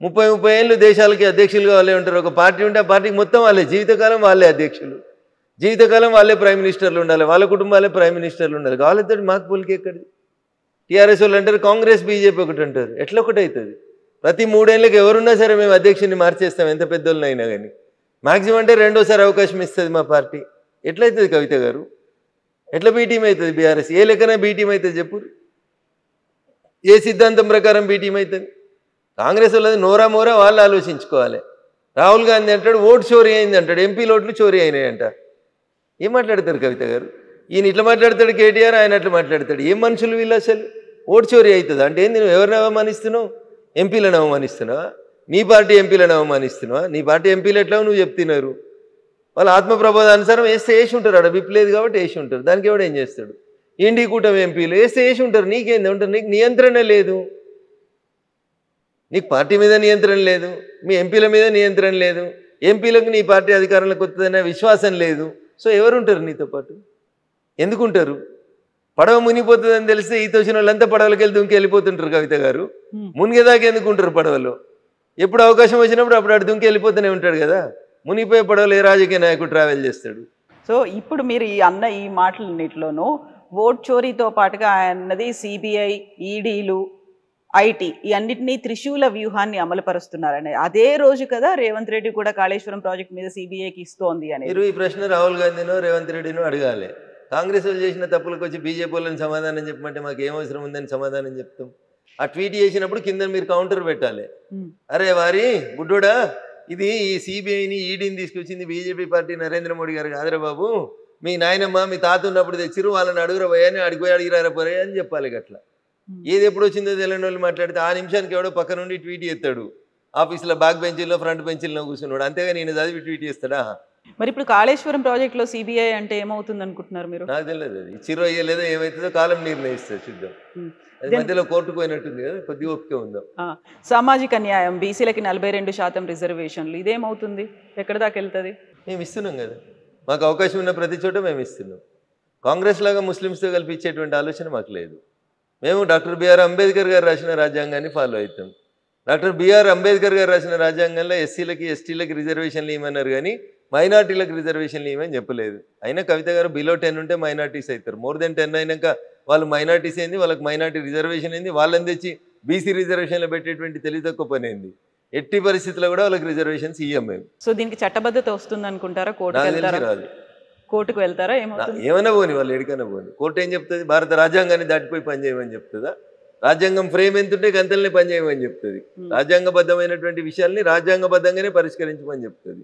30 ఏళ్ళు దేశాలకి అధ్యక్షులుగా వాళ్ళే ఉంటారు. ఒక పార్టీ ఉంటే ఆ పార్టీకి మొత్తం వాళ్ళే, జీవితకాలం వాళ్ళే అధ్యక్షులు, జీవితకాలం వాళ్ళే ప్రైమ్ మినిస్టర్లు ఉండాలి, వాళ్ళ కుటుంబాలే ప్రైమ్ మినిస్టర్లు ఉండాలి. వాళ్ళతో మాకు పోలికి ఎక్కడిది? టీఆర్ఎస్ వాళ్ళు అంటారు కాంగ్రెస్ బీజేపీ ఒకటి అంటారు. ఎట్లా ఒకటి అవుతుంది? ప్రతి 3 ఏళ్ళకి ఎవరున్నా సరే మేము అధ్యక్షుడిని మార్చేస్తాం, ఎంత పెద్దోళ్ళనైనా కానీ. మ్యాక్సిమం అంటే 2వ అవకాశం ఇస్తుంది మా పార్టీ. ఎట్లయితుంది కవిత గారు? ఎట్లా బీ టీం అవుతుంది బీఆర్ఎస్? ఏ లెక్కన బీ టీం అవుతుంది చెప్పు? ఏ సిద్ధాంతం ప్రకారం బీ టీం అవుతుంది? కాంగ్రెస్ వాళ్ళది నోరా మోరా వాళ్ళు ఆలోచించుకోవాలి. రాహుల్ గాంధీ అంటాడు ఓటు చోరీ అయింది అంటాడు, ఎంపీల ఓట్లు చోరీ అయినాయి అంట. ఏం మాట్లాడతారు కవిత గారు? ఈయన ఇట్లా మాట్లాడతాడు కేటీఆర్, ఆయన అట్లా మాట్లాడతాడు. ఏం మనుషులు వీళ్ళు అసలు? ఓటు చోరీ అవుతుంది అంటే ఏంది? నువ్వు ఎవరిని అవమానిస్తున్నావు? ఎంపీలను అవమానిస్తున్నావా? నీ పార్టీ ఎంపీలను అవమానిస్తున్నావా? నీ పార్టీ ఎంపీలు ఎట్లా నువ్వు చెప్తున్నారు? వాళ్ళు ఆత్మప్రబోధానుసారం వేస్తే వేసి ఉంటారు. ఆడ విప్పలేదు కాబట్టి వేసి ఉంటారు. దానికి ఎవడు ఏం చేస్తాడు? ఎన్డీ కూటమి ఎంపీలు వేస్తే వేసి ఉంటారు, నీకేంది ఉంటారు, నీకు నియంత్రణ లేదు, నీకు పార్టీ మీద నియంత్రణ లేదు, మీ ఎంపీల మీద నియంత్రణ లేదు, ఎంపీలకు నీ పార్టీ అధికారంలోకి వస్తుందనే విశ్వాసం లేదు. సో ఎవరుంటారు నీతో పాటు? ఎందుకుంటారు? పడవ మునిగిపోతుందని తెలిస్తే ఈత వచ్చిన వాళ్ళంతా పడవలకి వెళ్ళి దుంకి వెళ్ళిపోతుంటారు. కవిత గారు మునిగేదాకా ఎందుకుంటారు పడవలో? ఎప్పుడు అవకాశం వచ్చినప్పుడు అప్పుడు అటు దుంకి వెళ్ళిపోతూనే ఉంటాడు కదా. మునిగిపోయే పడవలు ఏ రాజకీయ నాయకుడు ట్రావెల్ చేస్తాడు? సో ఇప్పుడు మీరు ఈ మాటలన్నిటిలోనూ ఓట్ చోరీతో పాటుగా అన్నది సిబిఐ, ఈడీలు, ఐటీ ఈ అన్నిటినీ త్రిశూల వ్యూహాన్ని అమలుపరుస్తున్నారని అదే రోజు కదా రేవంత్ రెడ్డి కూడా కాళేశ్వరం ప్రాజెక్ట్ మీద సిబిఐకి ఇస్తోంది అని. మీరు ఈ ప్రశ్న రాహుల్ గాంధీనో రేవంత్ రెడ్డినో అడగాలి. కాంగ్రెస్ వాళ్ళు చేసిన తప్పులకు వచ్చి బీజేపీ వాళ్ళని సమాధానం చెప్పమంటే మాకు ఏం అవసరం ఉందని సమాధానం చెప్తాం. ఆ ట్వీట్ చేసినప్పుడు కింద మీరు కౌంటర్ పెట్టాలి. అరే వారి బుడ్డోడా, ఇది ఈ సిబిఐని ఈడీని తీసుకొచ్చింది బీజేపీ పార్టీ నరేంద్ర మోడీ గారు కాదురా బాబు, మీ నాయనమ్మ మీ తాత ఉన్నప్పుడు తెచ్చిరు, వాళ్ళని అడుగురా పోయాని అడిగిపోయి అడిగిరారా పోరే అని చెప్పాలి. గట్లా ఏది ఎప్పుడు వచ్చిందో తెలియని వాళ్ళు మాట్లాడితే ఆ నిమిషానికి ఎవడో పక్క నుండి ట్వీట్ చేస్తాడు. ఆఫీస్లో బ్యాక్ బెంచీల్లో ఫ్రంట్ బెంచీల్లో కూర్చున్నాడు, అంతేగా నేను చదివి ట్వీట్ చేస్తాడా? మరి ఇప్పుడు కాళేశ్వరం ప్రాజెక్టులో సిబిఐ అంటే ఏమవుతుంది అనుకుంటున్నారు మీరు? నాకు తెలియదు, అది ఇచ్చిరో అయ్యలేదో ఏమవుతుందో కాలం నిర్ణయిస్తుంది, చూద్దాం. అది మధ్యలో కోర్టు పోయినట్టుంది కదా, కొద్దిగా ఓపిక ఉందాం. సామాజిక న్యాయం, బీసీలకి 42% రిజర్వేషన్లు, ఇదేమవుతుంది? ఎక్కడ దాకా వెళ్తుంది? మేము ఇస్తున్నాం కదా, మాకు అవకాశం ఉన్న ప్రతి చోట మేము ఇస్తున్నాం. కాంగ్రెస్ లాగా ముస్లిమ్స్తో కలిపి ఇచ్చేటువంటి ఆలోచన మాకు లేదు. మేము డాక్టర్ బిఆర్ అంబేద్కర్ గారు రాసిన రాజ్యాంగాన్ని ఫాలో అవుతాం. డాక్టర్ బిఆర్ అంబేద్కర్ గారు రాసిన రాజ్యాంగంలో ఎస్సీలకి ఎస్టీలకి రిజర్వేషన్లు ఇవ్వమన్నారు, కానీ మైనార్టీలకు రిజర్వేషన్లు ఇవ్వమని చెప్పలేదు. అయినా కవిత గారు బిలో 10 ఉంటే మైనార్టీస్ అవుతారు, మోర్ దెన్ 10 అయినాక వాళ్ళు మైనార్టీస్ అయింది, వాళ్ళకి మైనార్టీ రిజర్వేషన్ అయింది, వాళ్ళని తెచ్చి బీసీ రిజర్వేషన్లో పెట్టేటువంటి తెలివి తక్కువ పని అయింది. ఎట్టి పరిస్థితుల్లో కూడా వాళ్ళకి రిజర్వేషన్స్ ఇవ్వం మేము. సో దీనికి చట్టబద్ధత వస్తుంది అనుకుంటారా? రాదు. కోర్టుకు వెళ్తారా? ఏమైనా పోని, వాళ్ళు ఎడికైనా పోని, కోర్టు ఏం చెప్తుంది? భారత రాజ్యాంగాన్ని దాటిపోయి పనిచేయమని చెప్తుందా? రాజ్యాంగం ఫ్రేమ్ ఎంత ఉంటే గంతల్ని పనిచేయమని చెప్తుంది. రాజ్యాంగబద్ధమైనటువంటి విషయాల్ని రాజ్యాంగబద్ధంగానే పరిష్కరించమని చెప్తుంది.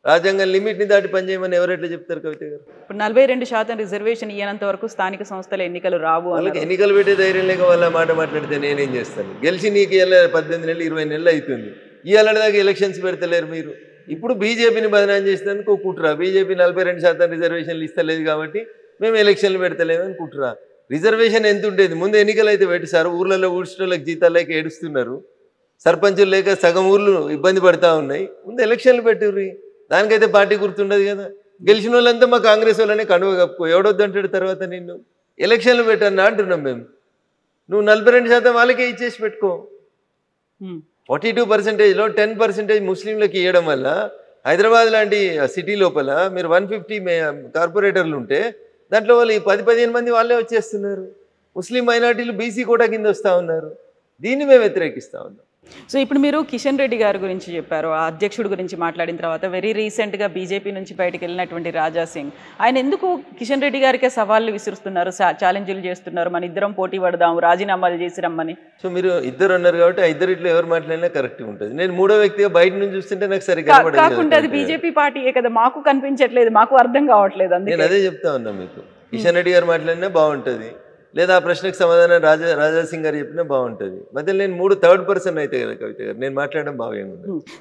రాజ్యాంగం లిమిట్ని దాటి పనిచేయమని ఎవరెట్లా చెప్తారు కవిత గారు? ఇప్పుడు 42% రిజర్వేషన్ ఇయ్యనంత వరకు స్థానిక సంస్థల ఎన్నికలు రావు. వాళ్ళకి ఎన్నికలు పెట్టే ధైర్యం లేక వాళ్ళ మాట మాట్లాడితే నేనేం చేస్తాను? గెలిచి నీకు ఇవాళ 18 నెలలు 20 నెలలు అవుతుంది, ఇవాళ దాకా ఎలక్షన్స్ పెడతలేరు మీరు. ఇప్పుడు బీజేపీని బదనాం చేసినందుకు కుట్ర, బీజేపీ 42% రిజర్వేషన్లు ఇస్తలేదు కాబట్టి మేము ఎలక్షన్లు పెడతలేమని కుట్ర. రిజర్వేషన్ ఎంత ఉండేది? ముందు ఎన్నికలు అయితే పెట్టి సార్, ఊర్లలో ఊడ్చడానికి జీతాలు లేక ఏడుస్తున్నారు, సర్పంచులు లేక సగం ఊర్లు ఇబ్బంది పడతా ఉన్నాయి, ముందు ఎలక్షన్లు పెట్టుర్రి. దానికైతే పార్టీ గుర్తుండదు కదా. గెలిచిన వాళ్ళంతా మా కాంగ్రెస్ వాళ్ళనే కండువ కప్పుకో, ఎవడొద్దంటాడు తర్వాత నిన్ను. ఎలక్షన్లు పెట్టన్నా అంటున్నాం మేము. నువ్వు 42% వాళ్ళకే ఇచ్చేసి పెట్టుకో. 42%లో 10% ముస్లింలకు ఇవ్వడం వల్ల హైదరాబాద్ లాంటి సిటీ లోపల మీరు 150 కార్పొరేటర్లు ఉంటే దాంట్లో వాళ్ళు 10-15 మంది వాళ్ళే వచ్చేస్తున్నారు. ముస్లిం మైనార్టీలు బీసీ కోటా కింద వస్తూ ఉన్నారు. దీన్ని మేము వ్యతిరేకిస్తూ ఉన్నాం. సో ఇప్పుడు మీరు కిషన్ రెడ్డి గారి గురించి చెప్పారు, ఆ అధ్యక్షుడి గురించి మాట్లాడిన తర్వాత వెరీ రీసెంట్గా బీజేపీ నుంచి బయటకు వెళ్ళినటువంటి రాజా సింగ్, ఆయన ఎందుకు కిషన్ రెడ్డి గారికే సవాళ్ళు విసురుస్తున్నారు, ఛాలెంజ్లు చేస్తున్నారు, మన ఇద్దరం పోటీ పడదాం, రాజీనామాలు చేసి రమ్మని? సో మీరు ఇద్దరు అన్నారు కాబట్టి ఆ ఇద్దరిట్లో ఎవరు మాట్లాడినా కరెక్ట్గా ఉంటుంది. నేను మూడో వ్యక్తిగా బయట నుంచి చూస్తుంటే నాకు సరిగ్గా కాకుండా అది బీజేపీ పార్టీయే కదా, మాకు కనిపించట్లేదు, మాకు అర్థం కావట్లేదు. నేను అదే చెప్తా ఉన్నా మీకు. కిషన్ రెడ్డి గారు మాట్లాడినా బాగుంటుంది, లేదా ఆ ప్రశ్నకు సమాధానం రాజా సింగ్ గారు చెప్పినా బాగుంటుంది. మధ్యలో నేను థర్డ్ పర్సన్ అయితే కదా కవిత గారు, నేను మాట్లాడడం బాగుంది.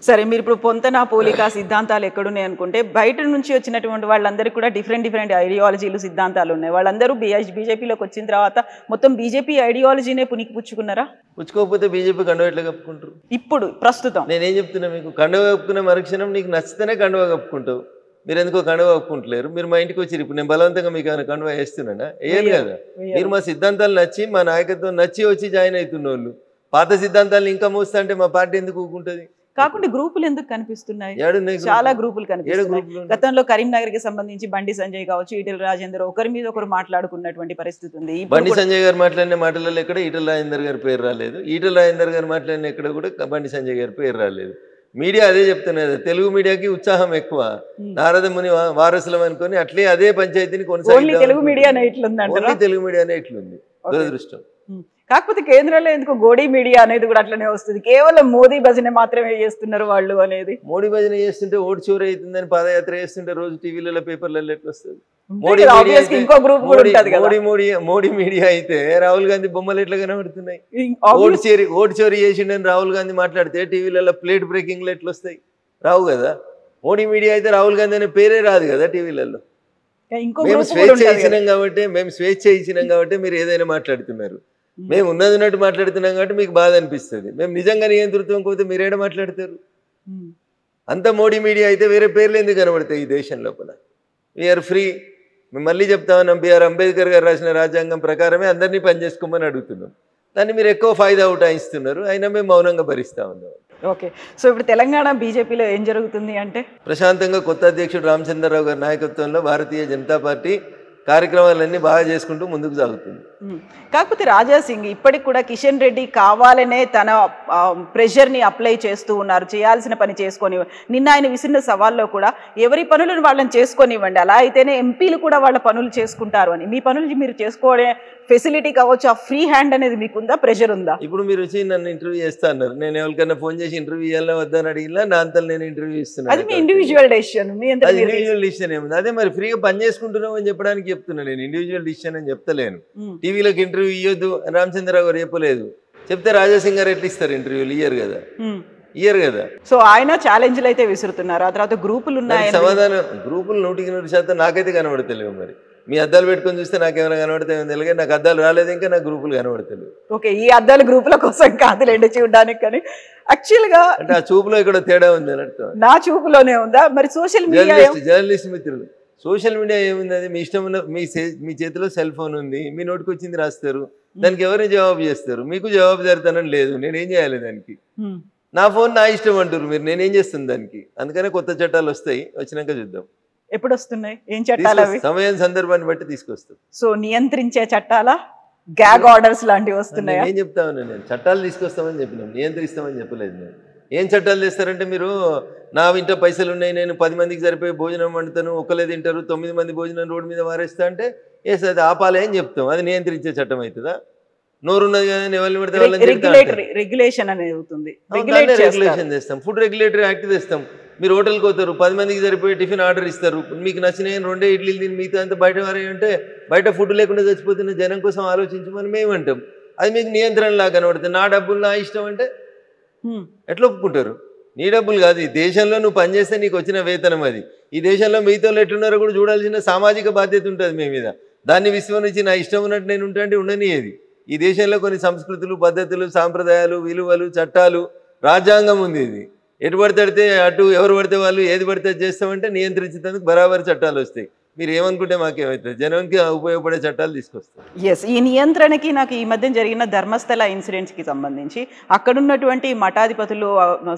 సరే, మీరు ఇప్పుడు పొంతన పోలిక సిద్ధాంతాలు ఎక్కడున్నాయి అనుకుంటే, బయట నుంచి వచ్చినటువంటి వాళ్ళందరికీ కూడా డిఫరెంట్ ఐడియాలజీలు సిద్ధాంతాలు ఉన్నాయి. వాళ్ళందరూ బీజేపీలోకి వచ్చిన తర్వాత మొత్తం బీజేపీ ఐడియాలజీనే పుచ్చుకున్నారా? పుచ్చుకోకపోతే బీజేపీ కండువ ఎట్లా కప్పుకుంటారు? ఇప్పుడు ప్రస్తుతం నేనేం చెప్తున్నా మీకు, కండువ కప్పుకున్న మరుక్షణం నీకు నచ్చితేనే కండువ కప్పుకుంటావు. మీరు ఎందుకో కండువ కప్పుకుంటలేరు. మీరు మా ఇంటికి వచ్చి ఇప్పుడు నేను బలవంతంగా మీకు ఏమైనా కండువ వేస్తున్నానా? వేయను కదా. మీరు మా సిద్ధాంతాలు నచ్చి మా నాయకత్వం నచ్చి వచ్చి జాయిన్ అవుతున్న వాళ్ళు పాత సిద్ధాంతాలు ఇంకా మోస్తా అంటే మా పార్టీ ఎందుకు ఊకుంటుంది? కాకుండా గ్రూపులు ఎందుకు కనిపిస్తున్నాయి? చాలా గ్రూపులు కనిపిస్తున్నాయి. గతంలో కరీంనగర్ కి సంబంధించి బండి సంజయ్ కావచ్చు, ఈటెల రాజేందర్ ఒకరి మీద ఒకరు మాట్లాడుకున్నటువంటి పరిస్థితి ఉంది. బండి సంజయ్ గారు మాట్లాడిన మాటలలో ఎక్కడ ఈటెల రాజేందర్ గారి పేరు రాలేదు, ఈటెల రాజేందర్ గారు మాట్లాడిన ఎక్కడ కూడా బండి సంజయ్ గారి పేరు రాలేదు. మీడియా అదే చెప్తున్నది, తెలుగు మీడియాకి ఉత్సాహం ఎక్కువ, నారద ముని వారసులం అనుకొని అట్లే అదే పంచాయతీని కొనసాగి తెలుగు మీడియానే ఇట్లుంది దురదృష్టం. కాకపోతే కేంద్రంలో ఎందుకు గోడీ మీడియా అనేది కూడా అట్లనే వస్తుంది, కేవలం మోదీ భజన మాత్రమే చేస్తున్నారు వాళ్ళు అనేది. మోడీ భజన చేస్తుంటే ఓటు చోరీ అవుతుందని పాదయాత్ర చేస్తుంటే రోజు టీవీలలో పేపర్లలో ఎట్లా వస్తుంది? మోడీ మీడియా అయితే రాహుల్ గాంధీ బొమ్మలు ఎట్లా కనబడుతున్నాయి? ఓటు చోరీ చేసిండని రాహుల్ గాంధీ మాట్లాడితే టీవీలలో ప్లేట్ బ్రేకింగ్ ఎట్లా వస్తాయి? రావు కదా. మోడీ మీడియా అయితే రాహుల్ గాంధీ అనే పేరే రాదు కదా టీవీలలో. మేము స్వేచ్ఛ ఇచ్చినాం కాబట్టి మీరు ఏదైనా మాట్లాడుతున్నారు. మేము ఉన్నది ఉన్నట్టు మాట్లాడుతున్నాం కాబట్టి మీకు బాధ అనిపిస్తుంది. మేము నిజంగా నియంతృత్వం పోతే మీరేడ మాట్లాడతారు? అంత మోడీ మీడియా అయితే వేరే పేర్లు ఎందుకు కనబడతాయి ఈ దేశం లోపల? We are free. మేము మళ్ళీ చెప్తామన్నాం, బిఆర్ అంబేద్కర్ గారు రాసిన రాజ్యాంగం ప్రకారమే అందరినీ పనిచేసుకోమని అడుగుతున్నాం. దాన్ని మీరు ఎక్కువ ఫాయిదా ఉటాయిస్తున్నారు, అయినా మేము మౌనంగా భరిస్తా ఉన్నాం. ఓకే, సో ఇప్పుడు తెలంగాణ బీజేపీలో ఏం జరుగుతుంది అంటే ప్రశాంతంగా కొత్త అధ్యక్షుడు రామచంద్రరావు గారి నాయకత్వంలో భారతీయ జనతా పార్టీ కార్యక్రమాలన్నీ బాగా చేసుకుంటూ ముందుకు సాగుతుంది. కాకపోతే రాజా సింగ్ ఇప్పటికి కూడా కిషన్ రెడ్డి కావాలనే తన ప్రెషర్ని అప్లై చేస్తూ ఉన్నారు, చేయాల్సిన పని చేసుకొని. నిన్న ఆయన విసిరిన సవాల్లో కూడా ఎవరి పనులను వాళ్ళని చేసుకొనివ్వండి, అలా అయితేనే ఎంపీలు కూడా వాళ్ళ పనులు చేసుకుంటారు అని. మీ పనులు మీరు చేసుకోవడే ఫెసిలిటీ కావచ్చు, ఆ ఫ్రీ హ్యాండ్ అనేది మీకుందా, ప్రెషర్ ఉందా? ఇప్పుడు మీరు వచ్చి నన్ను ఇంటర్వ్యూ చేస్తా అన్నారు, నేను ఎవరికైనా ఫోన్ చేసి ఇంటర్వ్యూ ఇవ్వాలని వద్దని అడిగినా నా అంతా నేను ఇంటర్వ్యూ ఇస్తున్నాను. అది మీ ఇండివిజువల్ డెసిషన్. ఇండివిజువల్ డిసిషన్ ఏముంది? అదే మరి ఫ్రీగా పని చేసుకుంటున్నాం అని చెప్పడానికి చెప్తున్నా, నేను ఇండివిజువల్ డిసిషన్ అని చెప్తలేను. టీవీలోకి ఇంటర్వ్యూ ఇవ్వద్దు రామచంద్రరావు గారు చెప్పలేదు, చెప్తే రాజాసింగ్ గారు ఎట్లా ఇస్తారు ఇంటర్వ్యూలు? ఇయ్యరు కదా. సో ఆయన ఛాలెంజ్లు అయితే విసురుతున్నారు. ఆ తర్వాత గ్రూపులు ఉన్నాయి, సమాధానం గ్రూపులు 100% నాకైతే కనబడతలేవు. మరి మీ అద్దాలు పెట్టుకొని చూస్తే నాకేమైనా కనబడతాయో తెలియదు, నాకు అద్దాలు రాలేదు, ఇంకా నాకు గ్రూపులు కనబడతలేవు. ఓకే, ఈ అద్దాలు గ్రూపుల కోసం కాదులేండి చూడడానికి, కానీ యాక్చువల్గా అంటే ఆ చూపులో ఇక్కడ తేడా ఉంది అని అర్థం. నా చూపులోనే ఉందా? మరి సోషల్ మీడియా, జర్నలిస్ట్ మిత్రులు, సోషల్ మీడియా ఏముంది? అది మీ ఇష్టం ఉన్న మీ చేతిలో సెల్ ఫోన్ ఉంది, మీ నోటికి వచ్చింది రాస్తారు, దానికి ఎవరిని జవాబు చేస్తారు? మీకు జవాబు జరుగుతానని లేదు, నేనేం చేయాలి దానికి? నా ఫోన్ నా ఇష్టం అంటారు మీరు, నేనేం చేస్తాను దానికి? అందుకనే కొత్త చట్టాలు వస్తాయి, వచ్చినాక చూద్దాం. ఎప్పుడు వస్తున్నాయి? ఏం చట్టాలు అవి? సమయం సందర్భాన్ని బట్టి తీసుకొస్తాం. సో నియంత్రించే చట్టాలా, గ్యాగ్ ఆర్డర్స్ లాంటివి వస్తున్నాయి? ఏం చెప్తామని నేను చట్టాలు తీసుకొస్తామని చెప్పినాం, నియంత్రిస్తామని చెప్పలేదు. నేను ఏం చట్టాలు తెస్తారంటే, మీరు నా ఇంట పైసలు ఉన్నాయి, నేను 10 మందికి సరిపోయి భోజనం వండుతాను, ఒకళ్ళే తింటారు, 9 మంది భోజనం రోడ్డు మీద వారేస్తా అంటే ఏస్ అది ఆపాలే అని చెప్తాం. అది నియంత్రించే చట్టం అవుతుందా? నోరున్నది కదా, ఎవరిని పడితే వాళ్ళని రెగ్యులేషన్ అనేది అవుతుంది. రెగ్యులేషన్ తెస్తాం, ఫుడ్ రెగ్యులేటరీ యాక్ట్ తెస్తాం. మీరు హోటల్కి పోతారు, 10 మందికి సరిపోయి టిఫిన్ ఆర్డర్ ఇస్తారు, మీకు నచ్చిన 2 ఇడ్లీలు తిని మిగతా అంతా బయట వారేంటే బయట ఫుడ్ లేకుండా చచ్చిపోతున్న జనం కోసం ఆలోచించమని మేమంటాం. అది మీకు నియంత్రణ లాగా కనబడుతుంది. నా డబ్బులు నా ఇష్టం అంటే ఎట్లా ఒప్పుకుంటారు? నీ డబ్బులు కాదు, ఈ దేశంలో నువ్వు పనిచేస్తే నీకు వచ్చిన వేతనం అది. ఈ దేశంలో మిగతా ఎట్లున్నారో కూడా చూడాల్సిన సామాజిక బాధ్యత ఉంటుంది మీ మీద. దాన్ని విస్మరించి నా ఇష్టం ఉన్నట్టు నేను ఉంటా అంటే ఉండనియేది. ఈ దేశంలో కొన్ని సంస్కృతులు, పద్ధతులు, సాంప్రదాయాలు, విలువలు, చట్టాలు, రాజ్యాంగం ఉంది. ఇది ఎటు పడితే అటు ఎవరు పడితే వాళ్ళు ఏది పడితే చేస్తామంటే నియంత్రించేందుకు బరాబరి చట్టాలు వస్తాయి. మీరు ఏమనుకుంటే మాకేమవుతుంది? జనానికి ఉపయోగపడే చట్టాలు తీసుకొస్తాం. ఎస్, ఈ నియంత్రణకి నాకు ఈ మధ్య జరిగిన ధర్మస్థల ఇన్సిడెంట్స్కి సంబంధించి అక్కడున్నటువంటి మఠాధిపతులు,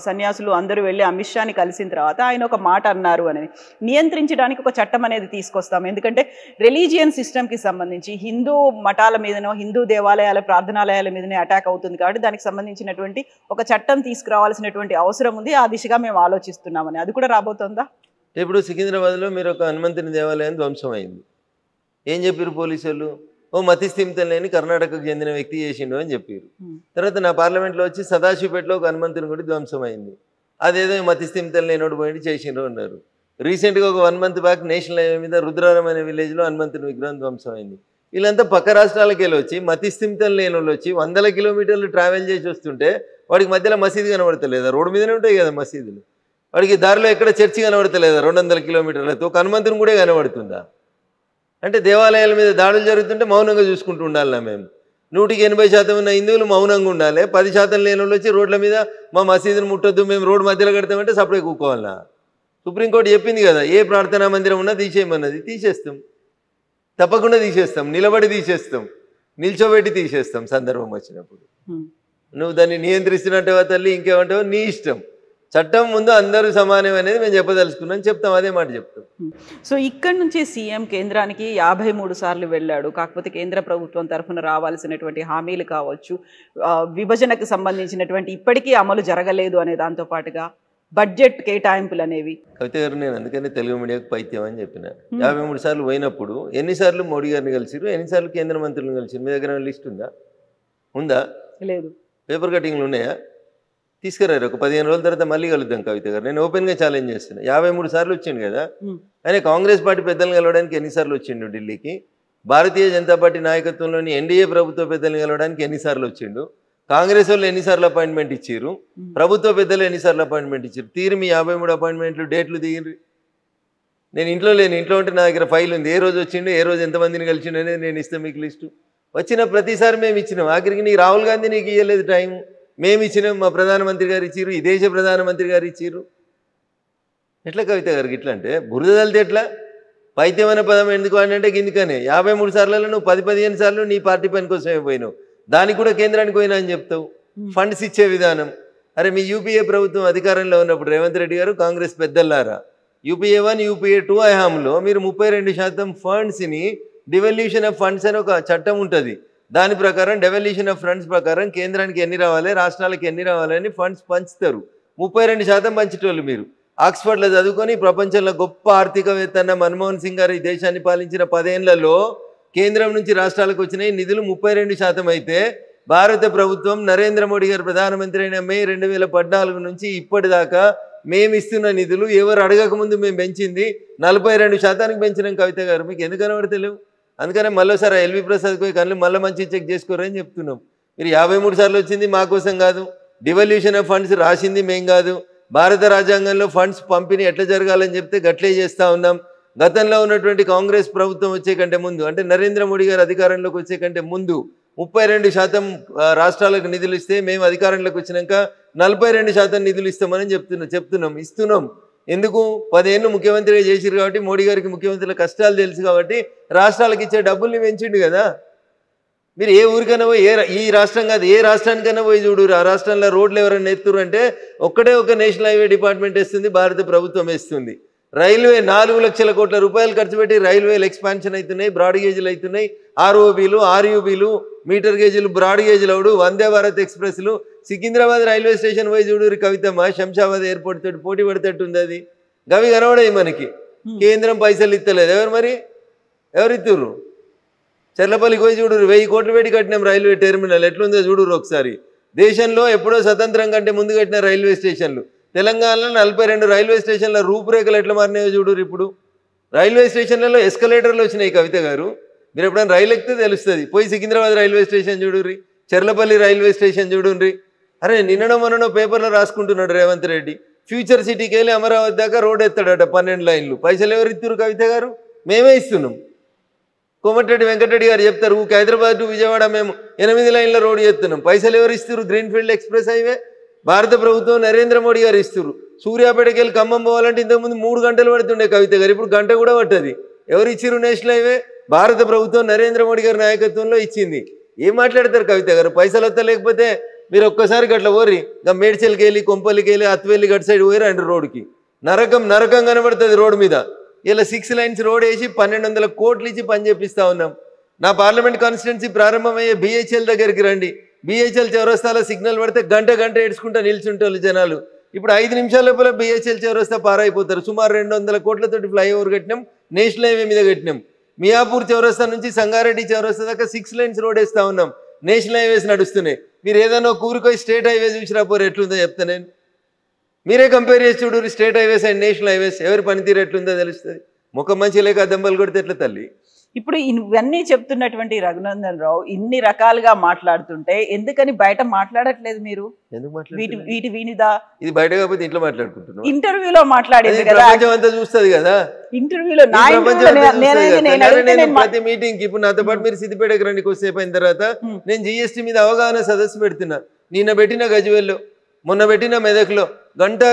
సన్యాసులు అందరూ వెళ్ళి అమిత్ షాని కలిసిన తర్వాత ఆయన ఒక మాట అన్నారు అని, నియంత్రించడానికి ఒక చట్టం అనేది తీసుకొస్తాం. ఎందుకంటే రిలీజియన్ సిస్టమ్కి సంబంధించి హిందూ మఠాల మీదనో, హిందూ దేవాలయాల ప్రార్థనాలయాల మీదనే అటాక్ అవుతుంది కాబట్టి దానికి సంబంధించినటువంటి ఒక చట్టం తీసుకురావాల్సినటువంటి అవసరం ఉంది. ఆ దిశగా మేము ఆలోచిస్తున్నామని. అది కూడా రాబోతుందా? ఇప్పుడు సికింద్రాబాద్లో మీరు ఒక హనుమంతుని దేవాలయం ధ్వంసం అయింది. ఏం చెప్పారు పోలీసు వాళ్ళు? ఓ మతిస్థిమితం లేని కర్ణాటకకు చెందిన వ్యక్తి చేసిండు అని చెప్పారు. తర్వాత నా పార్లమెంట్లో వచ్చి సదాశివపేటలో ఒక హనుమంతుని గుడి ధ్వంసం అయింది. అదేదో మతిస్థిమితం లేనోడు పోయింది చేసిండ్రు అన్నారు. రీసెంట్గా ఒక 1 month బ్యాక్ నేషనల్ హైవే మీద రుద్రారం అనే విలేజ్లో హనుమంతుని విగ్రహం ధ్వంసం అయింది. వీళ్ళంతా పక్క రాష్ట్రాలకు వెళ్ళి వచ్చి మతిస్థిమితం లేని వాళ్ళు వచ్చి 100 kilometers ట్రావెల్ చేసి వస్తుంటే వాడికి మధ్యలో మసీదు కనబడతలేదా? రోడ్డు మీదనే ఉంటాయి కదా మసీదులు. వాడికి దారిలో ఎక్కడ చర్చి కనబడతలేదా? 200 kilometers ఒక హనుమంతుని కూడా కనబడుతుందా? అంటే దేవాలయాల మీద దాడులు జరుగుతుంటే మౌనంగా చూసుకుంటూ ఉండాలి. మేము 100% ఉన్న హిందువులు మౌనంగా ఉండాలి. 10% లేని వాళ్ళు వచ్చి రోడ్ల మీద మా మసీదును ముట్టొద్దు, మేము రోడ్డు మధ్యలో కడతామంటే సపరేట్ కూకోవాలన్నా? సుప్రీంకోర్టు చెప్పింది కదా, ఏ ప్రార్థనా మందిరం ఉన్నా తీసేయమన్నది. తీసేస్తాం, తప్పకుండా తీసేస్తాం, నిలబడి తీసేస్తాం, నిల్చోబెట్టి తీసేస్తాం సందర్భం వచ్చినప్పుడు. నువ్వు దాన్ని నియంత్రిస్తున్నట్టు తల్లి ఇంకేమంటావు నీ ఇష్టం. చట్టం ముందు అందరూ సమానం అనేది మేము చెప్పదలుచుకున్నాం, చెప్తాం, అదే మాట చెప్తాం. సో ఇక్కడ నుంచి సీఎం కేంద్రానికి 53 సార్లు వెళ్ళాడు. కాకపోతే కేంద్ర ప్రభుత్వం తరఫున రావాల్సినటువంటి హామీలు కావచ్చు, విభజనకు సంబంధించినటువంటి ఇప్పటికీ అమలు జరగలేదు అనే దాంతో పాటుగా బడ్జెట్ కేటాయింపులు అనేవి. కవిత గారు, నేను అందుకని తెలుగు మీడియాకు పైత్యం అని చెప్పిన. 53 సార్లు పోయినప్పుడు ఎన్నిసార్లు మోడీ గారిని కలిసిరు, ఎన్నిసార్లు కేంద్ర మంత్రులను కలిసిరు? మీ దగ్గర లిస్ట్ ఉందా? లేదు. పేపర్ కటింగ్లు ఉన్నాయా? తీసుకురారు. ఒక 15 రోజుల తర్వాత మళ్ళీ కలుద్దాం కవిత గారు. నేను ఓపెన్గా ఛాలెంజ్ చేస్తున్నా. 53 సార్లు వచ్చిండు కదా ఆయన. కాంగ్రెస్ పార్టీ పెద్దలను కలవడానికి ఎన్నిసార్లు వచ్చిండు ఢిల్లీకి? భారతీయ జనతా పార్టీ నాయకత్వంలోని ఎన్డీఏ ప్రభుత్వ పెద్దలను కలవడానికి ఎన్నిసార్లు వచ్చిండు? కాంగ్రెస్ వాళ్ళు ఎన్నిసార్లు అపాయింట్మెంట్ ఇచ్చారు? ప్రభుత్వ పెద్దలు ఎన్నిసార్లు అపాయింట్మెంట్ ఇచ్చారు? తీరు మీ 53 అపాయింట్మెంట్లు డేట్లు దిగిరి. నేను ఇంట్లో లేను, ఇంట్లో ఉంటే నా దగ్గర ఫైల్ ఉంది, ఏ రోజు వచ్చిండు, ఏ రోజు ఎంతమందిని కలిసిండు అనేది నేను ఇస్తాను మీకు లిస్టు. వచ్చిన ప్రతిసారి మేము ఇచ్చినాం. ఆఖరికి నీకు రాహుల్ గాంధీ నీకు ఇవ్వలేదు టైం, మేము ఇచ్చినాం, మా ప్రధానమంత్రి గారు ఇచ్చిర్రు, ఈ దేశ ప్రధానమంత్రి గారు ఇచ్చిర్రు. ఎట్లా కవిత గారికి ఇట్లా అంటే బురద తల్లితే ఎట్లా? పైత్యమైన పదం ఎందుకు అంటే గిందుకనే 53 సార్లలో నువ్వు 10-15 సార్లు నీ పార్టీ పని కోసమే పోయినావు, దానికి కూడా కేంద్రానికి పోయినా అని చెప్తావు. ఫండ్స్ ఇచ్చే విధానం, అరే మీ యూపీఏ ప్రభుత్వం అధికారంలో ఉన్నప్పుడు రేవంత్ రెడ్డి గారు కాంగ్రెస్ పెద్దలారా యూపీఏ 1 యూపీఏ 2 హయాంలో మీరు 32% ఫండ్స్ని డివల్యూషన్ ఆఫ్ ఫండ్స్ అని ఒక చట్టం ఉంటుంది, దాని ప్రకారం డెవల్యూషన్ ఆఫ్ ఫండ్స్ ప్రకారం కేంద్రానికి ఎన్ని రావాలి, రాష్ట్రాలకు ఎన్ని రావాలని ఫండ్స్ పంచుతారు. 32% పంచేటోళ్ళు మీరు. ఆక్స్ఫర్డ్లో చదువుకొని ప్రపంచంలో గొప్ప ఆర్థికవేత్త అన్న మన్మోహన్ సింగ్ గారు ఈ దేశాన్ని పాలించిన 10 ఏళ్లలో కేంద్రం నుంచి రాష్ట్రాలకు వచ్చిన నిధులు 32% అయితే భారత ప్రభుత్వం నరేంద్ర మోడీ గారు ప్రధానమంత్రి అయిన మే 2014 నుంచి ఇప్పటిదాకా మేము ఇస్తున్న నిధులు ఎవరు అడగకముందు మేము పెంచింది 42%కి పెంచినాం. కవిత గారు మీకు ఎందుకు కనబడతలేవు? అందుకనే మళ్ళీసారి ఎల్వి ప్రసాద్ పోయి కళ్ళు మళ్ళీ మంచి చెక్ చేసుకోరని చెప్తున్నాం. మీరు 53 సార్లు వచ్చింది మా కోసం కాదు, డివల్యూషన్ ఆఫ్ ఫండ్స్ రాసింది మేం కాదు, భారత రాజ్యాంగంలో ఫండ్స్ పంపిణీ ఎట్లా జరగాలని చెప్తే గట్లే చేస్తూ ఉన్నాం. గతంలో ఉన్నటువంటి కాంగ్రెస్ ప్రభుత్వం వచ్చే కంటే ముందు, అంటే నరేంద్ర మోడీ గారు అధికారంలోకి వచ్చే కంటే ముందు 32% రాష్ట్రాలకు నిధులు ఇస్తే మేము అధికారంలోకి వచ్చినాక 42% నిధులు ఇస్తామని చెప్తున్నాం ఇస్తున్నాం. ఎందుకు? 10 ఏళ్ళు ముఖ్యమంత్రిగా చేసిరు కాబట్టి, మోడీ గారికి ముఖ్యమంత్రుల కష్టాలు తెలుసు కాబట్టి రాష్ట్రాలకు ఇచ్చే డబ్బుల్ని పెంచిండు కదా. మీరు ఏ ఊరికైనా పోయి ఈ రాష్ట్రం కాదు ఏ రాష్ట్రానికైనా పోయి చూడు, ఆ రాష్ట్రంలో రోడ్లు ఎవరైనా ఎత్తురు అంటే ఒక్కటే ఒక నేషనల్ హైవే డిపార్ట్మెంట్ వేస్తుంది, భారత ప్రభుత్వం వేస్తుంది. రైల్వే 4 లక్షల కోట్ల రూపాయలు ఖర్చు పెట్టి రైల్వేలు ఎక్స్పాన్షన్ అవుతున్నాయి, బ్రాడ్ గేజ్లు అవుతున్నాయి, ఆర్ఓబీలు ఆర్యూబీలు metre గేజీలు broad గేజ్లు అవుడు, Vande Bharat ఎక్స్ప్రెస్లు. Secunderabad railway station పోయి చూడు కవితమ్మ, శంషాబాద్ ఎయిర్పోర్ట్ తోటి పోటీ పడేటట్టు ఉంది. అది గవి కనబడాయి మనకి. కేంద్రం పైసలు ఇస్తలేదు, ఎవరు మరి ఎవరు ఇస్తుర్రు? చెర్లపల్లికి పోయి చూడు 1000 కోట్లు పెట్టి కట్టినాం రైల్వే టెర్మినల్, ఎట్లుందో చూడురు ఒకసారి. దేశంలో ఎప్పుడో స్వతంత్రం కంటే ముందు కట్టిన రైల్వే స్టేషన్లు, తెలంగాణలో 42 రైల్వే స్టేషన్ల రూపురేఖలు ఎట్లా మారినాయో చూడురు. ఇప్పుడు రైల్వే స్టేషన్లలో ఎస్కలేటర్లు వచ్చినాయి కవిత గారు, మీరు ఎప్పుడైనా రైలు ఎక్కితే తెలుస్తుంది. పోయి సికింద్రాబాద్ రైల్వే స్టేషన్ చూడుర్రి, చెర్లపల్లి రైల్వే స్టేషన్ చూడుర్రి. అరే నిన్ననో మొన్ననో పేపర్లో రాసుకుంటున్నాడు రేవంత్ రెడ్డి, ఫ్యూచర్ సిటీకి వెళ్ళి అమరావతి దాకా రోడ్ ఎత్తాడట 12 లైన్లు. పైసలు ఎవరు ఇస్తున్నారు కవిత గారు? మేమే ఇస్తున్నాం. కోమటిరెడ్డి వెంకటరెడ్డి గారు చెప్తారు హైదరాబాద్ టు విజయవాడ మేము 8 లైన్ల రోడ్డు చేస్తున్నాం. పైసలు ఎవరు ఇస్తారు? గ్రీన్ఫీల్డ్ ఎక్స్ప్రెస్ హైవే భారత ప్రభుత్వం నరేంద్ర మోడీ గారు ఇస్తారు. సూర్యాపేటకి వెళ్ళి ఖమ్మం పోవాలంటే ఇంతకుముందు 3 గంటలు పడుతుండే కవిత గారు, ఇప్పుడు గంట కూడా పట్టది. ఎవరు ఇచ్చిరు నేషనల్ హైవే? భారత ప్రభుత్వం నరేంద్ర మోడీ గారి నాయకత్వంలో ఇచ్చింది. ఏం మాట్లాడతారు కవిత గారు? పైసలు వస్తా లేకపోతే మీరు ఒక్కసారి గట్ల పోరి, ఇంకా మేడ్చల్కి వెళ్ళి కొంపల్లికి వెళ్ళి అత్వెల్లి గట్ సైడ్ పోయి రండి, రోడ్డుకి నరకం నరకం కనబడుతుంది రోడ్డు మీద. ఇలా 6 లైన్స్ రోడ్ వేసి 1200 కోట్లు ఇచ్చి పని చేపిస్తూ ఉన్నాం. నా పార్లమెంట్ కాన్స్టిట్యున్సీ ప్రారంభమయ్యే బిహెచ్ఎల్ దగ్గరికి రండి, బిహెచ్ఎల్ చౌరస్తాలో సిగ్నల్ పడితే గంట ఏడ్చుకుంటా నిల్చుంటారు జనాలు. ఇప్పుడు 5 నిమిషాల లోపల బిహెచ్ఎల్ చౌరస్తా పారైపోతారు. సుమారు 200 కోట్లతోటి ఫ్లైఓవర్ కట్టినాం, నేషనల్ హైవే మీద కట్టినాం. మియాపూర్ చౌరస్తా నుంచి సంగారెడ్డి చౌరస్తా దాకా 6 లైన్స్ రోడ్ వేస్తూ ఉన్నాం, నేషనల్ హైవేస్ నడుస్తున్నాయి. మీరు ఏదైనా కూరుకోయి స్టేట్ హైవే చూసినా పోరు ఎట్లుందో చెప్తా నేను. మీరే కంపేర్ చేసి చూడు state highways and national highways, ఎవరి పనితీరు ఎట్లుందో తెలుస్తుంది. ముఖం మంచి లేక దెబ్బలు కొడితే ఎట్లా తల్లి? ఇప్పుడు ఇవన్నీ చెప్తున్నటువంటి రఘునందన్ రావు ఇన్ని రకాలుగా మాట్లాడుతుంటే ఎందుకని బయట మాట్లాడట్లేదు మీరు? వీటి వినిదా? ఇది బయట కాకపోతే ఇంట్లో మాట్లాడుకుంటున్నాం. ఇంటర్వ్యూలో మాట్లాడేది కదా, ప్రపంచం అంతా చూస్తుంది కదా. ఇంటర్వ్యూలో ప్రతి మీటింగ్ కి ఇప్పుడు నాతో పాటు మీరు సిద్దిపేటకి రండి, కొద్దిసేపు అయిన తర్వాత నేను జిఎస్టీ మీద అవగాహన సదస్సు పెడుతున్నా. నిన్న పెట్టిన గజ్వేల్లో, మొన్న పెట్టిన మెదక్లో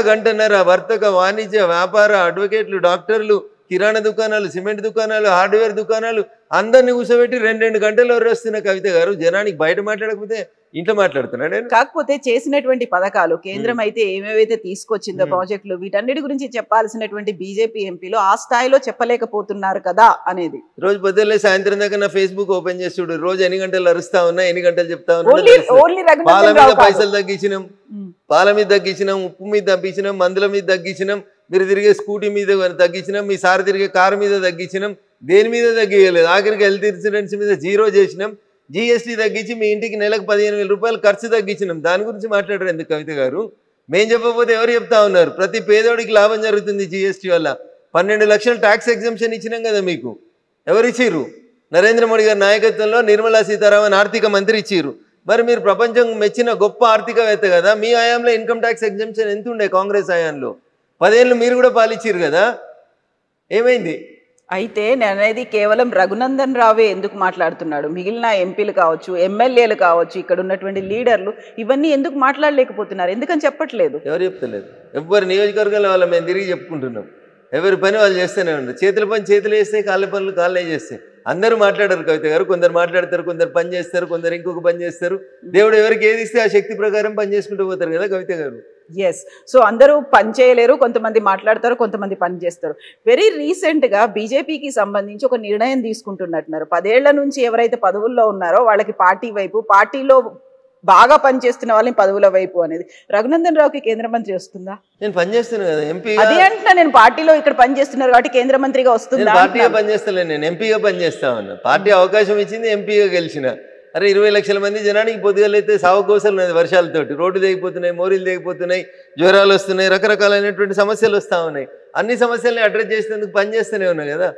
గంటన్నర వర్తక వాణిజ్య వ్యాపార అడ్వకేట్లు, డాక్టర్లు, కిరాణా దుకాణాలు, సిమెంట్ దుకాణాలు, హార్డ్వేర్ దుకాణాలు అందరినీ కూర్చోబెట్టి 2 గంటలు వస్తున్న కవిత గారు జనానికి బయట మాట్లాడకపోతే ఇంట్లో మాట్లాడుతున్నాడు. కాకపోతే చేసినటువంటి పథకాలు కేంద్రం అయితే ఏమేవైతే తీసుకొచ్చిందో ప్రాజెక్టులు, వీటన్నిటి గురించి చెప్పాల్సినటువంటి బీజేపీ ఎంపీలు ఆ స్థాయిలో చెప్పలేకపోతున్నారు కదా అనేది. రోజు పొద్దున్నే సాయంత్రం దాకా నా ఫేస్బుక్ ఓపెన్ చేసి చూడు, రోజు ఎన్ని గంటలు అరుస్తా ఉన్నా, ఎన్ని గంటలు చెప్తా ఉన్నా. పాల మీద పైసలు తగ్గించినాం, పాల మీద తగ్గించినాం, ఉప్పు మీద తగ్గించినాం, మందుల మీద తగ్గించినాం, మీరు తిరిగే స్కూటీ మీద తగ్గించినాం, మీ సార్ తిరిగే కారు మీద తగ్గించినాం, దేని మీద తగ్గియలేదు. ఆఖరికి హెల్త్ ఇన్సూరెన్స్ మీద 0 చేసినాం, జిఎస్టీ తగ్గించి మీ ఇంటికి నెలకు 15,000 రూపాయలు ఖర్చు తగ్గించినాం. దాని గురించి మాట్లాడారు ఎందుకు కవిత గారు? మేం చెప్పకపోతే ఎవరు చెప్తా ఉన్నారు? ప్రతి పేదోడికి లాభం జరుగుతుంది జిఎస్టీ వల్ల. 12 లక్షలు ట్యాక్స్ ఎగ్జంప్షన్ ఇచ్చినాం కదా మీకు. ఎవరిచ్చిర్రు? నరేంద్ర మోడీ గారి నాయకత్వంలో నిర్మలా సీతారామన్ ఆర్థిక మంత్రి ఇచ్చిర్రు. మరి మీరు ప్రపంచం మెచ్చిన గొప్ప ఆర్థికవేత్త కదా, మీ హయాంలో ఇన్కమ్ ట్యాక్స్ ఎగ్జంప్షన్ ఎంత ఉండే? కాంగ్రెస్ హయాంలో 10 ఏళ్ళు మీరు కూడా పాలిచ్చిర్రు కదా. ఏమైంది? అయితే నేను అనేది కేవలం రఘునందన్ రావే ఎందుకు మాట్లాడుతున్నాడు, మిగిలిన ఎంపీలు కావచ్చు, ఎమ్మెల్యేలు కావచ్చు, ఇక్కడ ఉన్నటువంటి లీడర్లు ఇవన్నీ ఎందుకు మాట్లాడలేకపోతున్నారు, ఎందుకని చెప్పట్లేదు? ఎవరు చెప్తలేదు. ఎవరి నియోజకవర్గాల వాళ్ళ మేము తిరిగి చెప్పుకుంటున్నాం. ఎవరి పని వాళ్ళు చేస్తూనే ఉన్నారు. చేతుల పని చేతులు చేస్తే, కాళ్ళ పనులు కాళ్ళే చేస్తాయి. అందరూ మాట్లాడారు కవిత గారు. కొందరు మాట్లాడతారు, కొందరు పని చేస్తారు, కొందరు ఇంకొక పని చేస్తారు. దేవుడు ఎవరికి ఏది ఇస్తే ఆ శక్తి ప్రకారం పని చేసుకుంటూ పోతారు కదా కవిత గారు. ఎస్. సో అందరూ పని చేయలేరు, కొంతమంది మాట్లాడతారు, కొంతమంది పని చేస్తారు. వెరీ రీసెంట్గా బీజేపీకి సంబంధించి ఒక నిర్ణయం తీసుకుంటున్నట్టున్నారు. 10 ఏళ్ల నుంచి ఎవరైతే పదవుల్లో ఉన్నారో వాళ్ళకి పార్టీ వైపు, పార్టీలో బాగా పనిచేస్తున్న వాళ్ళని పదవుల వైపు అనేది. రఘునందన్ రావుకి కేంద్ర మంత్రి వస్తుందా? నేను పనిచేస్తున్నాను కదా ఎంపీ. అదే అంటున్నా నేను, పార్టీలో ఇక్కడ పనిచేస్తున్నారు కాబట్టి కేంద్ర మంత్రిగా వస్తుందా? పార్టీగా పనిచేస్తలేను, నేను ఎంపీగా పనిచేస్తా ఉన్నా. పార్టీ అవకాశం ఇచ్చింది, ఎంపీగా గెలిచిన. అరే 20 లక్షల మంది జనానికి పొద్దుగలైతే సాగుకోసలు ఉన్నది, వర్షాలతోటి రోడ్డు తెగిపోతున్నాయి, మోరీలు తెగిపోతున్నాయి, జ్వరాలు వస్తున్నాయి, రకరకాలైనటువంటి సమస్యలు వస్తూ ఉన్నాయి. అన్ని సమస్యల్ని అడ్రస్ చేసేందుకు పనిచేస్తూనే ఉన్నాయి కదా.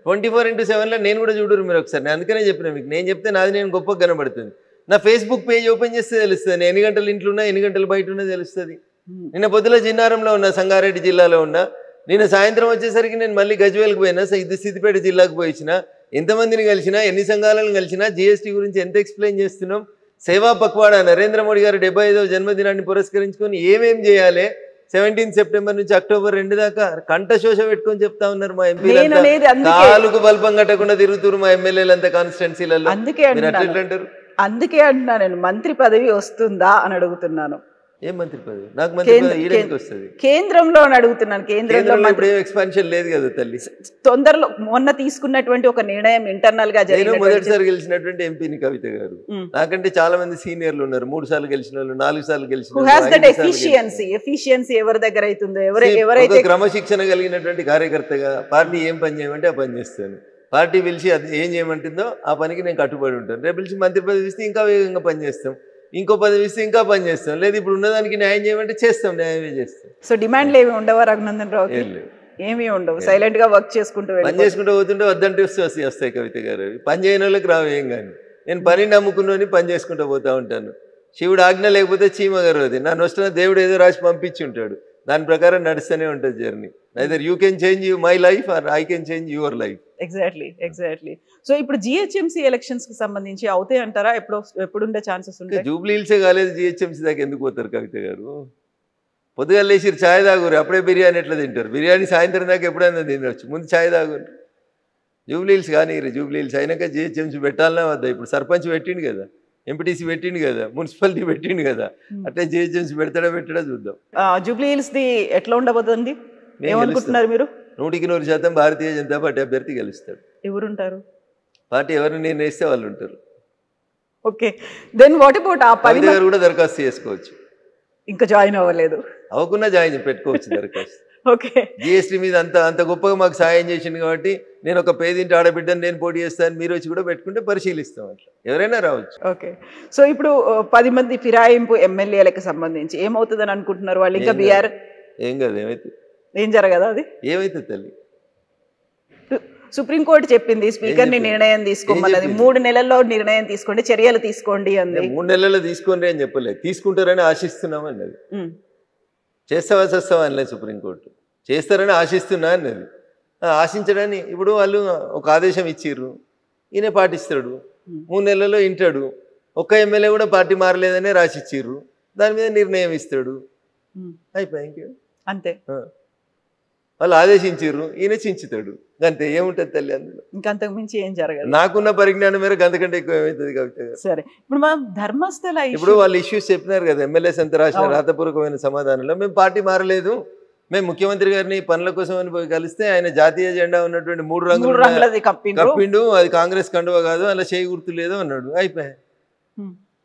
24/7లో నేను కూడా చూడరు మీరు ఒకసారి. నేను అందుకనే చెప్పిన మీకు, నేను చెప్తే నాది నేను గొప్పగా కనబడుతుంది. నా ఫేస్బుక్ పేజ్ ఓపెన్ చేస్తే తెలుస్తుంది నేను ఎన్ని గంటలు ఇంట్లో ఉన్నా, ఎన్ని గంటలు బయట ఉన్నా తెలుస్తుంది. నిన్న పొద్దుల జిన్నారంలో ఉన్నా, సంగారెడ్డి జిల్లాలో ఉన్నా. నిన్న సాయంత్రం వచ్చేసరికి నేను మళ్ళీ గజ్వేల్కి పోయినా, సిద్దిపేట జిల్లాకు పోయినా. ఎంతమందిని కలిసినా, ఎన్ని సంఘాలను కలిసినా, జిఎస్టీ గురించి ఎంత ఎక్స్ప్లెయిన్ చేస్తున్నాం. సేవా పక్వాడా నరేంద్ర మోడీ గారు 75వ జన్మదినాన్ని పురస్కరించుకొని ఏమేం చేయాలి, 17 సెప్టెంబర్ నుంచి అక్టోబర్ 2 దాకా కంఠశోష పెట్టుకొని చెప్తా ఉన్నారు మా ఎంపీలు. కాలుకు బల్పం కట్టకుండా తిరుగుతున్నారు మా ఎమ్మెల్యేలంతా కాన్స్టిట్యున్సీలలో. అందుకే అంటున్నా నేను, మంత్రి పదవి వస్తుందా అని అడుగుతున్నాను. ఏం మంత్రి పదవి? నాకు మంత్రి పదవి వస్తుంది కేంద్రంలో అని అడుగుతున్నాను. కేంద్రంలో ఇప్పుడు ఎక్స్పాన్షన్ లేదు కదా తల్లి. తొందరలో మొన్న తీసుకున్నటువంటి ఒక నిర్ణయం ఇంటర్నల్ గా జరిగింది. నేను మొదటిసారి గెలిచినటువంటి ఎంపీని కవిత గారు. నాకంటే చాలా మంది సీనియర్లు ఉన్నారు, 3 సార్లు గెలిచిన వాళ్ళు, 4 సార్లు గెలిచిన వాళ్ళు. ఎఫిషియన్సీ ఎవరి దగ్గర అవుతుందో, ఎవరైతే క్రమశిక్షణ కలిగినటువంటి కార్యకర్తగా పార్టీ ఏం పని చేయమంటే ఆ పని చేస్తాను. పార్టీ పిలిచి అది ఏం చేయమంటుందో ఆ పనికి నేను కట్టుబడి ఉంటాను. రేపు పిలిచి మంత్రి పదవి ఇస్తే ఇంకా వేగంగా పనిచేస్తాం, ఇంకో పదవి ఇస్తే ఇంకా పని చేస్తాం. లేదు ఇప్పుడు ఉన్నదానికి న్యాయం చేయమంటే చేస్తాం, న్యాయమే చేస్తాం. సో డిమాండ్లు ఏమి ఉండవా రఘునందన్ రావు? ఏమీ ఉండవు, సైలెంట్ గా వర్క్ చేసుకుంటూ పని చేసుకుంటూ పోతుంటే వద్దంటే వస్తాయి కవిత గారు. పని చేయని వాళ్ళకి రావు ఏం కానీ. నేను పని నమ్ముకుని పని చేసుకుంటూ పోతూ ఉంటాను. శివుడు ఆజ్ఞ లేకపోతే చీమ గారు అది నన్ను వస్తున్న దేవుడు ఏదో రాసి పంపించి ఉంటాడు, దాని ప్రకారం నడుస్తూనే ఉంటుంది journey. Either you can change my life or I can change your life. Exactly. So ఇప్పుడు జిహెచ్ఎంసీ ఎలక్షన్స్ కి సంబంధించి అవుతాయి అంటారా? ఎప్పుడుండే ఛాన్సెస్ ఉంటాయి? జూబ్లీ హిల్సే కాలేదు, జిహెచ్ఎంసీ దాకా ఎందుకు పోతారు కవిత గారు? పొద్దుగా లేచి ఛాయ్ తాగురు, అప్పుడే బిర్యానీ ఎట్లా తింటారు? బిర్యానీ సాయంత్రం దాకా ఎప్పుడైనా తినవచ్చు, ముందు ఛాయ్ తాగురు. జూబ్లీ హిల్స్ కానీ జూబ్లీ హిల్స్ అయినాక జిహెచ్ఎంసీ పెట్టాలన్నా వద్దా? ఇప్పుడు సర్పంచ్ పెట్టిండు కదా, ఎంపీటీసీ పెట్టిండు కదా, మున్సిపాలిటీ పెట్టిండు కదా, అట్లా జిహెచ్ఎంసీ పెట్టడా చూద్దాం. జూబ్లీ హిల్స్ ది ఎట్లా ఉండబోతుంది ఏమనుకుంటున్నారు మీరు? 100% భారతీయ జనతా పార్టీ అభ్యర్థి గెలుస్తాడు. ఎవరుంటారు? పార్టీ ఎవరిని నిర్ణయిస్తే వాళ్ళు ఉంటారు. ఓకే, దెన్ వాట్ అబౌట్ ఆ 10 గారు కూడా దరఖాస్తు చేసుకోవచ్చు. ఇంకా జాయిన్ అవ్వలేదు, అవ్వకుండా జాయిన్ పెట్టుకోవచ్చు దరఖాస్తు. ఓకే, జిఎస్టీ మీద అంత గొప్పగా మాకు సాయం చేసింది కాబట్టి నేను ఒక పేదింటి ఆడబిడ్డని నేను పోటీ చేస్తాను, మీరు వచ్చి కూడా పెట్టుకుంటే పరిశీలిస్తాం, అట్లా ఎవరైనా రావచ్చు. ఓకే, సో ఇప్పుడు 10 మంది ఫిరాయింపు ఎమ్మెల్యేలకు సంబంధించి ఏమవుతుందని అనుకుంటున్నారు వాళ్ళు? ఇంకా బీఆర్ ఏం కాదు, ఏమైతే ఏం జరగదా? అది ఏమైతే తల్లి, సుప్రీంకోర్టు చెప్పింది స్పీకర్ని నిర్ణయం తీసుకోమన్నది. 3 నెలల్లో నిర్ణయం తీసుకోండి, చర్యలు తీసుకోండి అంది. 3 నెలల్లో తీసుకోండి అని చెప్పలేదు, తీసుకుంటారని ఆశిస్తున్నాం అన్నది. చేస్తావా చేస్తావా అనలేదు సుప్రీంకోర్టు, చేస్తారని ఆశిస్తున్నా అన్నది. ఆశించడాన్ని ఇప్పుడు వాళ్ళు ఒక ఆదేశం ఇచ్చిర్రు, ఈయన పాటిస్తాడు, 3 నెలల్లో వింటాడు. ఒక్క ఎమ్మెల్యే కూడా పార్టీ మారలేదనే రాసిచ్చిర్రు, దాని మీద నిర్ణయం ఇస్తాడు, అయిపోయి అంతే. వాళ్ళు ఆదేశించారు, ఈయన చించుతాడు, అంతే. ఏముంటుంది తల్లి అందులో? ఇంకంతకు మించి ఏం జరగదు. నాకున్న పరిజ్ఞానం మేరకు అంతకంటే ఎక్కువ ఏమవుతుంది కవిత? సరే, ఇప్పుడు మా ధర్మస్థల ఇప్పుడు వాళ్ళు ఇష్యూస్ చెప్పినారు కదా, ఎమ్మెల్యేస్ అంతా రాసిన రాతపూర్వకమైన సమాధానంలో మేము పార్టీ మారలేదు, మేము ముఖ్యమంత్రి గారిని పనుల కోసం అని పోయి కలిస్తే ఆయన జాతీయ జెండా ఉన్నటువంటి 3 రంగులు కప్పిండు, అది కాంగ్రెస్ కండువ కాదు, అలా చేయి గుర్తు లేదు అన్నాడు, అయిపోయాయి.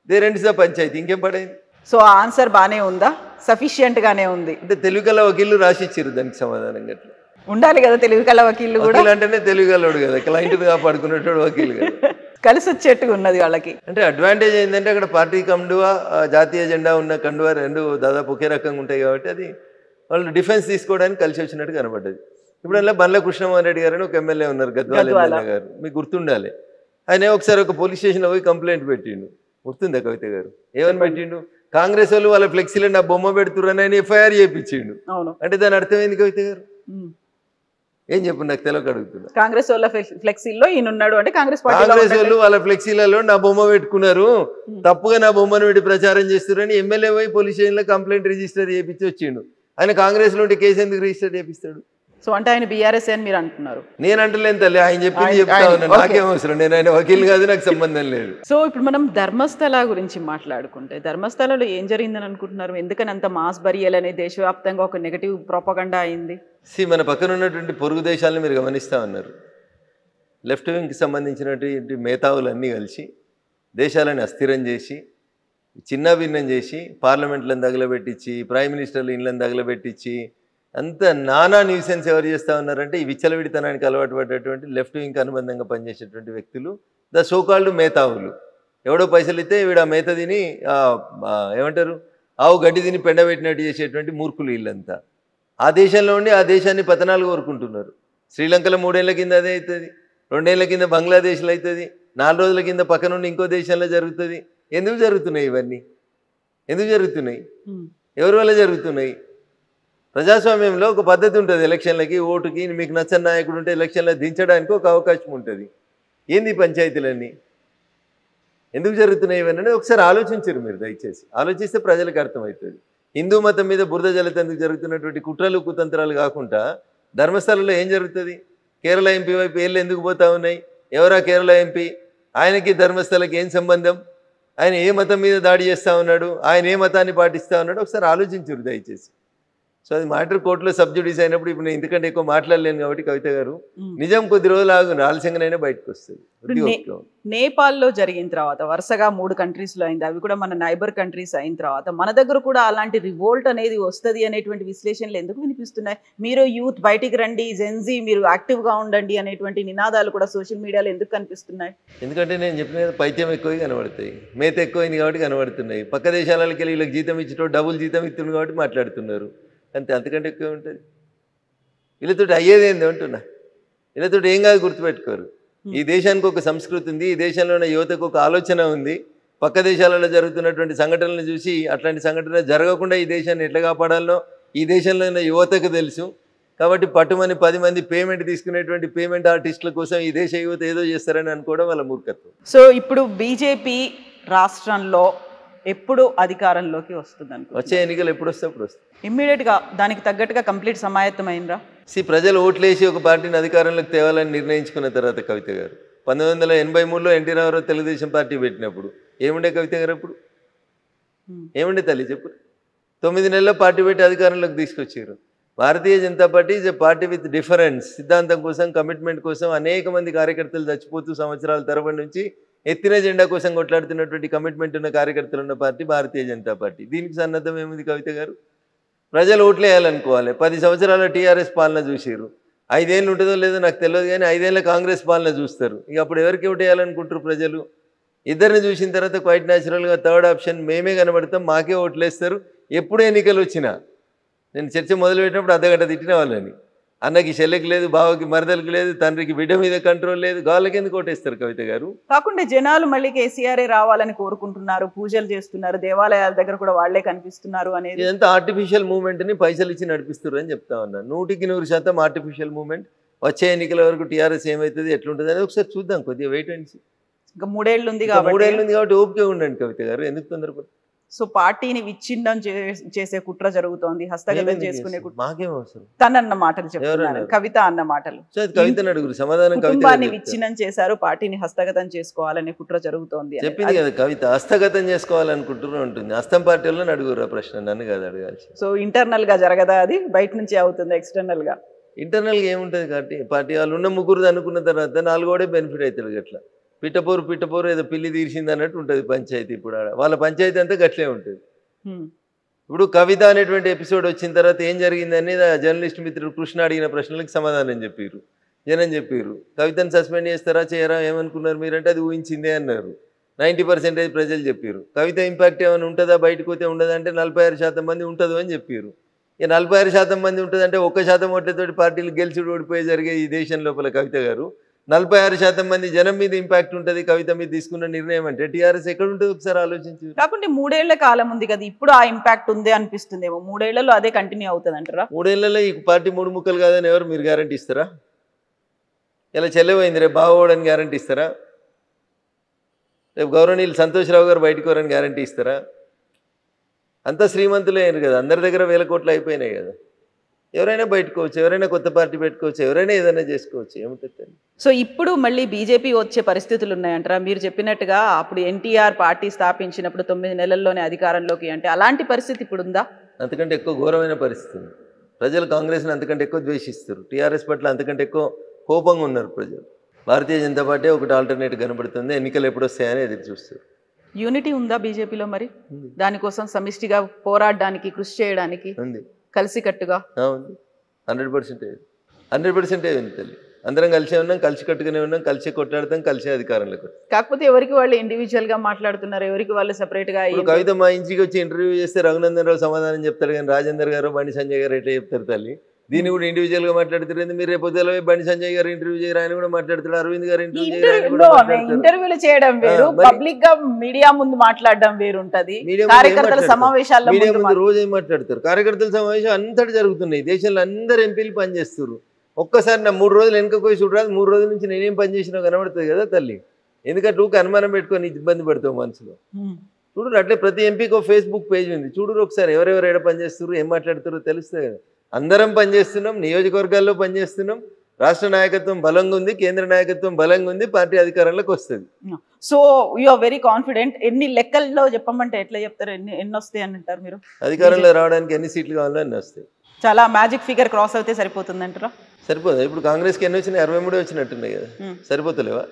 ఇదే 2 పంచాయతీ, ఇంకేం పడైంది? సో ఆన్సర్ బానే ఉందా? సఫిషియంట్ గానే ఉంది అంటే తెలుగుగల వకీళ్ళు రాసిచ్చారు దానికి సమాధానం. గట్లా ఉండాలి కదా తెలుగుగల వకీళ్ళు కూడా. అంటేనే తెలుగుగలవాడు కదా, క్లయింట్ కాపాడుకునేటోడు వకీలు కదా, కలిసి వచ్చేట్టుగా ఉన్నది వాళ్ళకి. అంటే అడ్వాంటేజ్ ఏంటంటే అక్కడ పార్టీ కండువా, జాతీయ జెండా ఉన్న కండువా 2 దాదాపు ఒకే రకంగా ఉంటాయి కాబట్టి అది వాళ్ళు డిఫెన్స్ తీసుకోవడానికి కలిసి వచ్చినట్టు కనబడ్డది. ఇప్పుడు అలా బండ్ల కృష్ణమోహన్ రెడ్డి గారు అని ఒక ఎమ్మెల్యే ఉన్నారు, గద్వాల ఎమ్మెల్యే గారు, మీకు గుర్తుండాలి. ఆయన ఒకసారి ఒక పోలీస్ స్టేషన్లో పోయి కంప్లైంట్ పెట్టిండు, గుర్తుందా కవిత గారు? ఏమని పెట్టిండు? కాంగ్రెస్ వాళ్ళు వాళ్ళ ఫ్లెక్సీలో నా బొమ్మ పెడుతుర్రని ఆయన ఎఫ్ఐఆర్ చేయించిండు. అంటే దాని అర్థం ఏంది కవిత గారు? ఏం చెప్పు, నాకు తెలియక అడుగుతున్నా. కాంగ్రెస్ వాళ్ళ ఫ్లెక్సీల్లో ఈయన ఉన్నాడు అంటే కాంగ్రెస్ కాంగ్రెస్ వాళ్ళు వాళ్ళ ఫ్లెక్సీలలో నా బొమ్మ పెట్టుకున్నారు, తప్పుగా నా బొమ్మను పెట్టి ప్రచారం చేస్తున్నారని ఎమ్మెల్యే పోయి పోలీస్ స్టేషన్లో కంప్లైంట్ రిజిస్టర్ చేయించి వచ్చిండు. ఆయన కాంగ్రెస్ లో ఉంటే కేసు ఎందుకు రిజిస్టర్ చేపిస్తాడు? సో అంటే ఆయన బీఆర్ఎస్ అని మీరు అంటున్నారు. నేను అంటలేను తల్లి, ఆయన చెప్పింది చెప్తా ఉన్నా, నాకేం అవసరం, నేను ఆయన వకీల్ కాదు, నాకు సంబంధం లేదు. సో ఇప్పుడు మనం ధర్మస్థల గురించి మాట్లాడుకుంటే ధర్మస్థలలో ఏం జరిగిందని అనుకుంటున్నారు? ఎందుకని అంత మాస్ బరియల్ అనేది దేశవ్యాప్తంగా ఒక నెగటివ్ ప్రోపగండా అయింది? మన పక్కన ఉన్నటువంటి పొరుగు దేశాలను మీరు గమనిస్తూ ఉన్నారు. లెఫ్ట్ వింగ్కి సంబంధించినటువంటి మేధావులన్నీ కలిసి దేశాలను అస్థిరం చేసి చిన్నాభిన్నం చేసి పార్లమెంట్లను తగలబెట్టించి ప్రైమ్ మినిస్టర్లు ఇళ్ళని తగలబెట్టించి అంత నానా న్యూసెన్స్ ఎవరు చేస్తూ ఉన్నారంటే ఈ విచ్చలవిడితనానికి అలవాటు పడ్డటువంటి లెఫ్ట్ వింగ్కి అనుబంధంగా పనిచేసేటువంటి వ్యక్తులు, ద సోకాల్డ్ మేధావులు. ఎవడో పైసలు ఇస్తే వీడు ఆ మేత తిని ఏమంటారు ఆవు గడ్డి తిని పెండబెట్టినట్టు చేసేటువంటి మూర్ఖులు వీళ్ళంతా. ఆ దేశంలో ఉండి ఆ దేశాన్ని పతనాలు కోరుకుంటున్నారు. శ్రీలంకలో 3 ఏళ్ల కింద అదే అవుతుంది, 2 ఏళ్ల కింద బంగ్లాదేశ్లో అవుతుంది, 4 రోజుల కింద పక్క నుండి ఇంకో దేశంలో జరుగుతుంది. ఎందుకు జరుగుతున్నాయి ఇవన్నీ? ఎందుకు జరుగుతున్నాయి? ఎవరి వల్ల జరుగుతున్నాయి? ప్రజాస్వామ్యంలో ఒక పద్ధతి ఉంటుంది. ఎలక్షన్లకి ఓటుకి మీకు నచ్చని నాయకుడు ఉంటే ఎలక్షన్లో దించడానికి ఒక అవకాశం ఉంటుంది. ఏంది పంచాయతీలన్నీ ఎందుకు జరుగుతున్నాయి ఇవన్నీ ఒకసారి ఆలోచించరు మీరు. దయచేసి ఆలోచిస్తే ప్రజలకు అర్థమవుతుంది. హిందూ మతం మీద బురద జల్లేందుకు జరుగుతున్నటువంటి కుట్రలు కుతంత్రాలు కాకుండా ధర్మస్థలంలో ఏం జరుగుతుంది? కేరళ ఎంపీ వైపు ఏళ్ళు ఎందుకు పోతా ఉన్నాయి? ఎవరా కేరళ ఎంపీ? ఆయనకి ధర్మస్థలకి ఏం సంబంధం? ఆయన ఏ మతం మీద దాడి చేస్తూ ఉన్నాడు? ఆయన ఏ మతాన్ని పాటిస్తూ ఉన్నాడు? ఒకసారి ఆలోచించరు దయచేసి. సో అది మ్యాటర్ కోర్టులో సబ్జుడీస్ అయినప్పుడు ఇప్పుడు నేను ఇంతకంటే ఎక్కువ మాట్లాడలేను కాబట్టి కవిత గారు నిజం కొద్ది రోజులు ఆగు, ఆలస్యంగానైనా బయటకు వస్తుంది. నేపాల్లో జరిగిన తర్వాత వరుసగా 3 కంట్రీస్లో అయింది, అవి కూడా మన నైబర్ కంట్రీస్ అయిన తర్వాత మన దగ్గర కూడా అలాంటి రివోల్ట్ అనేది వస్తుంది అనేటువంటి విశ్లేషణలు ఎందుకు వినిపిస్తున్నాయి? మీరు యూత్ బయటికి రండి, జెన్జీ మీరు యాక్టివ్గా ఉండండి అనేటువంటి నినాదాలు కూడా సోషల్ మీడియాలో ఎందుకు కనిపిస్తున్నాయి? ఎందుకంటే నేను చెప్పిన పైత్యం ఎక్కువ కనబడతాయి, మేత ఎక్కువైంది కాబట్టి కనబడుతున్నాయి. పక్క దేశాలకి వెళ్ళి వీళ్ళకి జీతం ఇచ్చేటో డబుల్ జీతం ఇస్తుంది కాబట్టి మాట్లాడుతున్నారు అంతే, అంతకంటే ఎక్కువ ఉంటుంది. వీళ్ళతో అయ్యేది ఏంది అంటున్నా, వీళ్ళతో ఏం కాదు గుర్తుపెట్టుకోరు. ఈ దేశానికి ఒక సంస్కృతి ఉంది, ఈ దేశంలో ఉన్న యువతకు ఒక ఆలోచన ఉంది. పక్క దేశాలలో జరుగుతున్నటువంటి సంఘటనలను చూసి అట్లాంటి సంఘటన జరగకుండా ఈ దేశాన్ని ఎట్లా కాపాడాలో ఈ దేశంలో ఉన్న యువతకు తెలుసు. కాబట్టి పట్టుమని 10 మంది పేమెంట్ తీసుకునేటువంటి పేమెంట్ ఆర్టిస్టుల కోసం ఈ దేశ యువత ఏదో చేస్తారని అనుకోవడం వాళ్ళ మూర్ఖత్వం. సో ఇప్పుడు బీజేపీ రాష్ట్రంలో ఎప్పుడు అధికారంలోకి వస్తుంది అనుకో? వచ్చే ఎన్నికలు ఎప్పుడు వస్తే అప్పుడు వస్తాయి. ఇమ్మీడియట్గా దానికి తగ్గట్టుగా కంప్లీట్ సమాయత్తమైందా? ప్రజలు ఓట్లేసి ఒక పార్టీని అధికారంలోకి తేవాలని నిర్ణయించుకున్న తర్వాత కవిత గారు 1983లో ఎన్టీ రామారావు తెలుగుదేశం పార్టీ పెట్టినప్పుడు ఏముండే కవిత గారు? అప్పుడు ఏముండే తల్లి చెప్పు? 9 నెలల్లో పార్టీ పెట్టి అధికారంలోకి తీసుకొచ్చారు. Bharatiya Janata party is a party with difference. సిద్ధాంతం కోసం, కమిట్మెంట్ కోసం అనేక మంది కార్యకర్తలు చచ్చిపోతూ సంవత్సరాల తరబడి నుంచి ఎత్తిన జెండా కోసం కొట్లాడుతున్నటువంటి కమిట్మెంట్ ఉన్న కార్యకర్తలు ఉన్న పార్టీ భారతీయ జనతా పార్టీ. దీనికి సన్నద్ధం ఏముంది కవిత గారు? ప్రజలు ఓట్లు వేయాలనుకోవాలి. 10 సంవత్సరాల టీఆర్ఎస్ పాలన చూసారు, 5 ఏళ్ళు ఉంటుందో లేదో నాకు తెలియదు కానీ 5 ఏళ్ళ కాంగ్రెస్ పాలన చూస్తారు. ఇక అప్పుడు ఎవరికి ఓటు వేయాలనుకుంటారు ప్రజలు? ఇద్దరిని చూసిన తర్వాత క్వైట్ న్యాచురల్గా థర్డ్ ఆప్షన్ మేమే కనబడతాం, మాకే ఓట్లు వేస్తారు. ఎప్పుడు ఎన్నికలు వచ్చినా నేను చర్చ మొదలుపెట్టినప్పుడు అర్ధగంట తిట్టిన వాళ్ళని, అన్నకి చెల్లెకి లేదు, బావకి మరదలకి లేదు, తండ్రికి బిడ్డ మీద కంట్రోల్ లేదు, గాళ్ళకి ఎందుకు ఓటేస్తారు కవిత గారు? కాకుండా జనాలు మళ్ళీ కేసీఆరే రావాలని కోరుకుంటున్నారు, పూజలు చేస్తున్నారు, దేవాలయాల దగ్గర కూడా వాళ్లే కనిపిస్తున్నారు అనేది ఇదంతా ఆర్టిఫిషియల్ మూవ్మెంట్ని పైసలు ఇచ్చి నడిపిస్తారు అని చెప్తా ఉన్నాను. 100% ఆర్టిఫిషియల్ మూవ్మెంట్. వచ్చే ఎన్నికల వరకు టీఆర్ఎస్ ఏమవుతుంది, ఎట్లుంటుంది అనేది ఒకసారి చూద్దాం. కొద్దిగా వెయిట్ అండ్ సీ. ఇంకా 3 ఏళ్ళు ఉంది కాబట్టి ఓపిక ఉండండి కవిత గారు, ఎందుకు తొందరపడి. సో పార్టీని విచ్ఛిన్నం చేసే కుట్ర జరుగుతోంది, హస్తగతం చేసుకునే కుట్ర. మాకేం అవసరం? తనన్న మాటలు చెప్తున్నారు, కవిత అన్న మాటలు. కవితను అడుగురు సమాధానం. కుటుంబాన్ని విచ్ఛిన్నం చేశారు, పార్టీని హస్తగతం చేసుకోవాలనే కుట్ర జరుగుతోంది చెప్పింది కదా కవిత. హస్తగతం చేసుకోవాలనుకుంటున్నా ఉంటుంది. హస్తం పార్టీలో అడుగురు ప్రశ్న, నన్ను కాదు అడగాల్సి. సో ఇంటర్నల్ గా జరగదా అది? బయట నుంచి అవుతుంది ఎక్స్టర్నల్ గా? ఇంటర్నల్గా ఏముంటుంది కాబట్టి పార్టీ వాళ్ళు ఉన్న ముగ్గురు అనుకున్న తర్వాత 4 బెనిఫిట్ అవుతుంది. అట్లా పిట్టపోరు ఏదో పిల్లి తీర్చింది అన్నట్టు ఉంటుంది పంచాయతీ. ఇప్పుడు వాళ్ళ పంచాయతీ అంతా గట్లే ఉంటుంది. ఇప్పుడు కవిత అనేటువంటి ఎపిసోడ్ వచ్చిన తర్వాత ఏం జరిగిందని జర్నలిస్ట్ మిత్రుడు కృష్ణ అడిగిన ప్రశ్నలకు సమాధానం చెప్పారు, జనం చెప్పారు. కవితను సస్పెండ్ చేస్తారా చేయరా ఏమనుకున్నారు మీరంటే అది ఊహించిందే అన్నారు. 90% ప్రజలు చెప్పారు. కవిత ఇంపాక్ట్ ఏమైనా ఉంటుందా, బయటకు పోతే ఉండదంటే 46% మంది ఉంటుంది అని చెప్పారు. ఇక 46% మంది ఉంటుందంటే 1% ఓట్లతోటి పార్టీలు గెలిచి ఓడిపోయి జరిగే ఈ దేశం లోపల కవిత గారు 46% మంది జనం మీద ఇంపాక్ట్ ఉంటుంది కవిత మీద తీసుకున్న నిర్ణయం అంటే టీఆర్ఎస్ ఎక్కడ ఉంటుంది ఒకసారి ఆలోచించి. కాకుంటే 3 ఏళ్ల కాలం ఉంది కదా, ఇప్పుడు ఆ ఇంపాక్ట్ ఉంది అనిపిస్తుందేమో. 3 ఏళ్లలో అదే కంటిన్యూ అవుతుంది అంటారా? 3 ఏళ్లలో ఈ పార్టీ 3 ముక్కలు కాదని ఎవరు మీరు గ్యారంటీ ఇస్తారా? ఇలా చెల్లెపోయింది రేపు బాగోడని గ్యారంటీ ఇస్తారా? రేపు గౌరవనీయులు సంతోష్రావు గారు బయటకు వరని గ్యారంటీ ఇస్తారా? అంతా శ్రీమంతులే అయ్యారు కదా, అందరి దగ్గర వేల కోట్లు అయిపోయినాయి కదా. ఎవరైనా బయటకోవచ్చు, ఎవరైనా కొత్త పార్టీ పెట్టుకోవచ్చు, ఎవరైనా ఏదైనా చేసుకోవచ్చు, ఏముంటుంది. సో ఇప్పుడు మళ్ళీ బీజేపీ వచ్చే పరిస్థితులు ఉన్నాయంటారా? మీరు చెప్పినట్టుగా అప్పుడు ఎన్టీఆర్ పార్టీ స్థాపించినప్పుడు 9 నెలల్లోనే అధికారంలోకి అంటే అలాంటి పరిస్థితి ఇప్పుడు ఉందా? అంతకంటే ఎక్కువ ఘోరమైన పరిస్థితి ఉంది. ప్రజలు కాంగ్రెస్ని అంతకంటే ఎక్కువ ద్వేషిస్తారు, టీఆర్ఎస్ పట్ల అంతకంటే ఎక్కువ కోపంగా ఉన్నారు ప్రజలు. భారతీయ జనతా పార్టీ ఒకటి ఆల్టర్నేట్ కనబడుతుంది, ఎన్నికలు ఎప్పుడు వస్తాయని ఎదురు చూస్తారు. యూనిటీ ఉందా బీజేపీలో? మరి దానికోసం సమిష్టిగా పోరాడడానికి, కృషి చేయడానికి ఉంది, కలిసికట్టుగా ఉంది. 100% ఉంది తల్లి. అందరం కలిసే ఉన్నాం, కలిసి కట్టుకునే ఉన్నాం, కలిసి కొట్లాడతాం, కలిసే అధికారంలోకి. కాకపోతే ఎవరికి వాళ్ళు ఇండివిజువల్ గా మాట్లాడుతున్నారు, ఎవరికి వాళ్ళు సెపరేట్ గా. కవిత మా ఇంటికి వచ్చి ఇంటర్వ్యూ చేస్తే రఘునందన్ రావు సమాధానం చెప్తారు, కానీ రాజేందర్ గారు బండి సంజయ్ గారు ఎట్లా చెప్తారు తల్లి? దీన్ని కూడా ఇండివిజువల్ గా మాట్లాడుతారు. మీరు రేపు పొద్దున బండి సంజయ్ గారు ఇంటర్వ్యూ చేయరు, ఆయన కూడా మాట్లాడుతారు. అరవింద్ గారు ఇంటర్వ్యూలు చేయడం వేరు, పబ్లిక్ గా మీడియా ముందు మాట్లాడడం వేరు ఉంటది. కార్యకర్తల సమావేశాల్లో మీడియా ముందు రోజు ఏం మాట్లాడతారు? కార్యకర్తల సమావేశం అంతటి జరుగుతున్నాయి, దేశంలో అందరు ఎంపీలు పనిచేస్తారు. ఒక్కసారి నా 3 రోజులు వెనక పోయి చూడరాదు, 3 రోజుల నుంచి నేనేం పని చేసినా కనబడుతుంది కదా తల్లి. ఎందుకంటే ఊరికి అనుమానం పెట్టుకొని ఇబ్బంది పడతావు మనసులో. చూడు అట్లే ప్రతి ఎంపీకి ఒక ఫేస్బుక్ పేజ్ ఉంది, చూడు ఒకసారి ఎవరెవరు ఎక్కడ పనిచేస్తారు, ఏం మాట్లాడుతారో తెలుస్తుంది కదా. అందరం పనిచేస్తున్నాం, నియోజకవర్గాల్లో పనిచేస్తున్నాం, రాష్ట్ర నాయకత్వం బలంగా ఉంది, కేంద్ర నాయకత్వం బలంగా ఉంది, పార్టీ అధికారంలోకి వస్తుంది. So you are very confident. ఎన్ని లెక్కల్లో చెప్పమంటే ఎట్లా చెప్తారు? ఎన్ని వస్తాయి అని అంటారు మీరు? అధికారంలో రావడానికి ఎన్ని సీట్లు కావాలో అన్ని వస్తాయి. చాలా మ్యాజిక్ ఫిగర్ క్రాస్ అయితే సరిపోతుంది అంటారా? సరిపోదు. ఇప్పుడు కాంగ్రెస్కి ఎన్ని వచ్చినాయి? 63 వచ్చినట్టున్నాయి కదా, సరిపోతలేవా?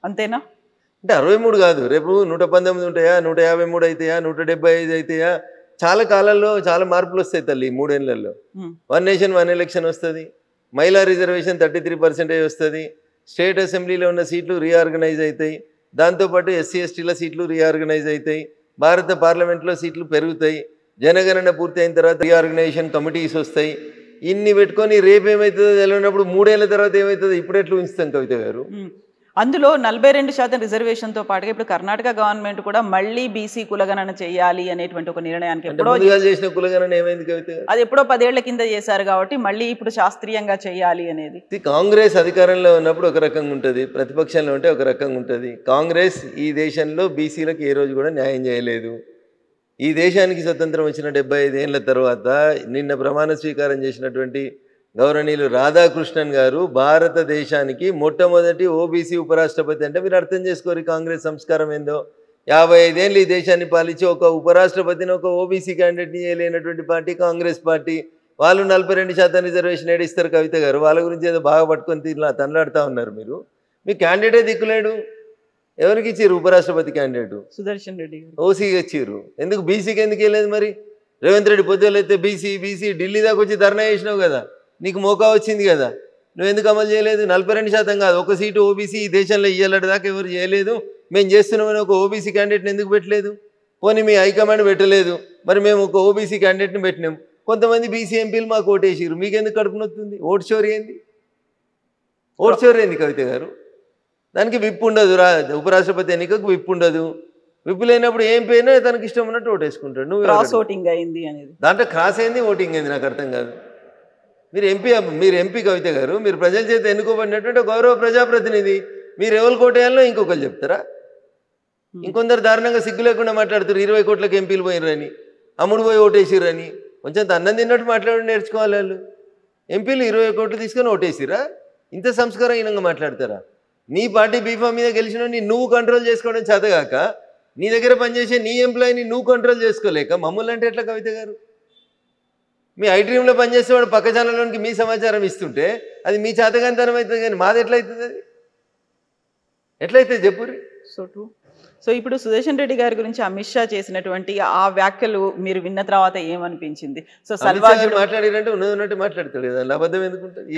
అంతేనా? అంటే 63 కాదు, రేపు 119 ఉంటాయా, 153 అవుతాయా, 175 అవుతాయా? చాలా కాలంలో చాలా మార్పులు వస్తాయి తల్లి. 3 ఏళ్లలో 1 నేషన్ 1 ఎలక్షన్ వస్తుంది, మహిళా రిజర్వేషన్ 33% వస్తుంది, స్టేట్ అసెంబ్లీలో ఉన్న సీట్లు రీఆర్గనైజ్ అవుతాయి, దాంతోపాటు ఎస్సీ ఎస్టీల సీట్లు రీఆర్గనైజ్ అవుతాయి, భారత పార్లమెంట్లో సీట్లు పెరుగుతాయి, జనగణన పూర్తి అయిన తర్వాత రీఆర్గనైజేషన్ కమిటీస్ వస్తాయి. ఇన్ని పెట్టుకొని రేపు ఏమవుతుందో తెలియనప్పుడు 3 ఏళ్ల తర్వాత ఏమవుతుందో ఇప్పుడు ఎట్లా ఉంచుతాం కవిత గారు? అందులో 42% రిజర్వేషన్తో పాటుగా ఇప్పుడు కర్ణాటక గవర్నమెంట్ కూడా మళ్ళీ బీసీ కులగణన చేయాలి అనేటువంటి ఒక నిర్ణయానికి చేసిన కులగణన ఏమైంది కవిత? అది ఎప్పుడో 10 ఏళ్ల కింద చేశారు కాబట్టి మళ్ళీ ఇప్పుడు శాస్త్రీయంగా చేయాలి అనేది. కాంగ్రెస్ అధికారంలో ఉన్నప్పుడు ఒక రకంగా ఉంటుంది, ప్రతిపక్షంలో ఉంటే ఒక రకంగా ఉంటుంది. కాంగ్రెస్ ఈ దేశంలో బీసీలకు ఏ రోజు కూడా న్యాయం చేయలేదు. ఈ దేశానికి స్వతంత్రం వచ్చిన 75 ఏళ్ల తర్వాత నిన్న ప్రమాణ స్వీకారం చేసినటువంటి గౌరవనీయులు రాధాకృష్ణన్ గారు భారతదేశానికి మొట్టమొదటి ఓబీసీ ఉపరాష్ట్రపతి. అంటే మీరు అర్థం చేసుకోరు కాంగ్రెస్ సంస్కారం ఏందో. 55 ఏళ్ళు ఈ దేశాన్ని పాలించి ఒక ఉపరాష్ట్రపతిని ఒక ఓబీసీ క్యాండిడేట్ని చేయలేనటువంటి పార్టీ కాంగ్రెస్ పార్టీ. వాళ్ళు 42% రిజర్వేషన్ ఏడిస్తారు కవిత గారు, వాళ్ళ గురించి ఏదో బాగా పట్టుకొని తనలాడుతూ ఉన్నారు మీరు. మీ క్యాండిడేటే దిక్కులేడు. ఎవరికి ఇచ్చారు ఉపరాష్ట్రపతి క్యాండిడేట్? సుదర్శన్ రెడ్డి గారు ఓసీకి ఇచ్చారు. ఎందుకు బీసీకి ఎందుకు వెళ్ళలేదు మరి? రేవంత్ రెడ్డి పొద్దులు అయితే బీసీ ఢిల్లీ దాకా వచ్చి ధర్నా చేసినావు కదా, నీకు మోకా వచ్చింది కదా, నువ్వు ఎందుకు అమలు చేయలేదు? 42% కాదు, ఒక సీటు ఓబీసీ ఈ దేశంలో ఇయ్యాలటి దాకా ఎవరు చేయలేదు. మేము చేస్తున్నామని ఒక ఓబీసీ క్యాండిడేట్ని ఎందుకు పెట్టలేదు? పోనీ మీ హైకమాండ్ పెట్టలేదు, మరి మేము ఒక ఓబీసీ క్యాండిడేట్ని పెట్టినాం. కొంతమంది బీసీ ఎంపీలు మాకు ఓటేసారు, మీకెందుకు కడుపు నొత్తుంది? ఓటు చోరీ ఏంది? ఓటు చోరీ ఏంది కవిత గారు? దానికి విప్పు ఉండదు, ఉపరాష్ట్రపతి ఎన్నికకు విప్పు ఉండదు. విప్పు లేనప్పుడు ఏం పోయినా తనకి ఇష్టం ఉన్నట్టు ఓటేసుకుంటాడు. నువ్వు క్రాస్ ఓటింగ్ అయింది అనేది, దాంట్లో క్రాస్ అయింది, ఓటింగ్ అయింది, నాకు అర్థం కాదు. మీరు ఎంపీ కవిత గారు, మీరు ప్రజల చేత ఎన్నుకోబడినటువంటి గౌరవ ప్రజాప్రతినిధి. మీరు ఎవరు కోటేయాలో ఇంకొకరు చెప్తారా? ఇంకొందరు దారుణంగా సిగ్గు లేకుండా మాట్లాడుతారు, 20 కోట్లకు ఎంపీలు పోయినరని, అమ్ముడు పోయి ఓటేసిరని. కొంచెం అన్నం తిన్నట్టు మాట్లాడి నేర్చుకోవాలి వాళ్ళు. ఎంపీలు 20 కోట్లు తీసుకొని ఓటేసిరా? ఇంత సంస్కారహీనంగా మాట్లాడతారా? నీ పార్టీ బీఫామ్ మీద గెలిచిన నువ్వు కంట్రోల్ చేసుకోవడం చేతగాక, నీ దగ్గర పనిచేసే నీ ఎంప్లాయీని నువ్వు కంట్రోల్ చేసుకోలేక మమ్మల్ని అంటే ఎట్లా కవిత గారు? మీ ఐడ్రీమ్లో పనిచేసేవాడు పక్క ఛానల్లోనికి మీ సమాచారం ఇస్తుంటే అది మీ చేతగానితనం అవుతుంది, కానీ మాది ఎట్లయితుంది? అది ఎట్లయితే చెప్పుర్రి. So true. సో ఇప్పుడు సుదర్శన్ రెడ్డి గారి గురించి అమిత్ షా చేసినటువంటి ఆ వ్యాఖ్యలు మీరు విన్న తర్వాత ఏమనిపించింది? సో సల్వాజుడు మాట్లాడినంటే ఉన్నట్టు మాట్లాడతాడు కదా, అబద్ధం ఎందుకుంటుంది?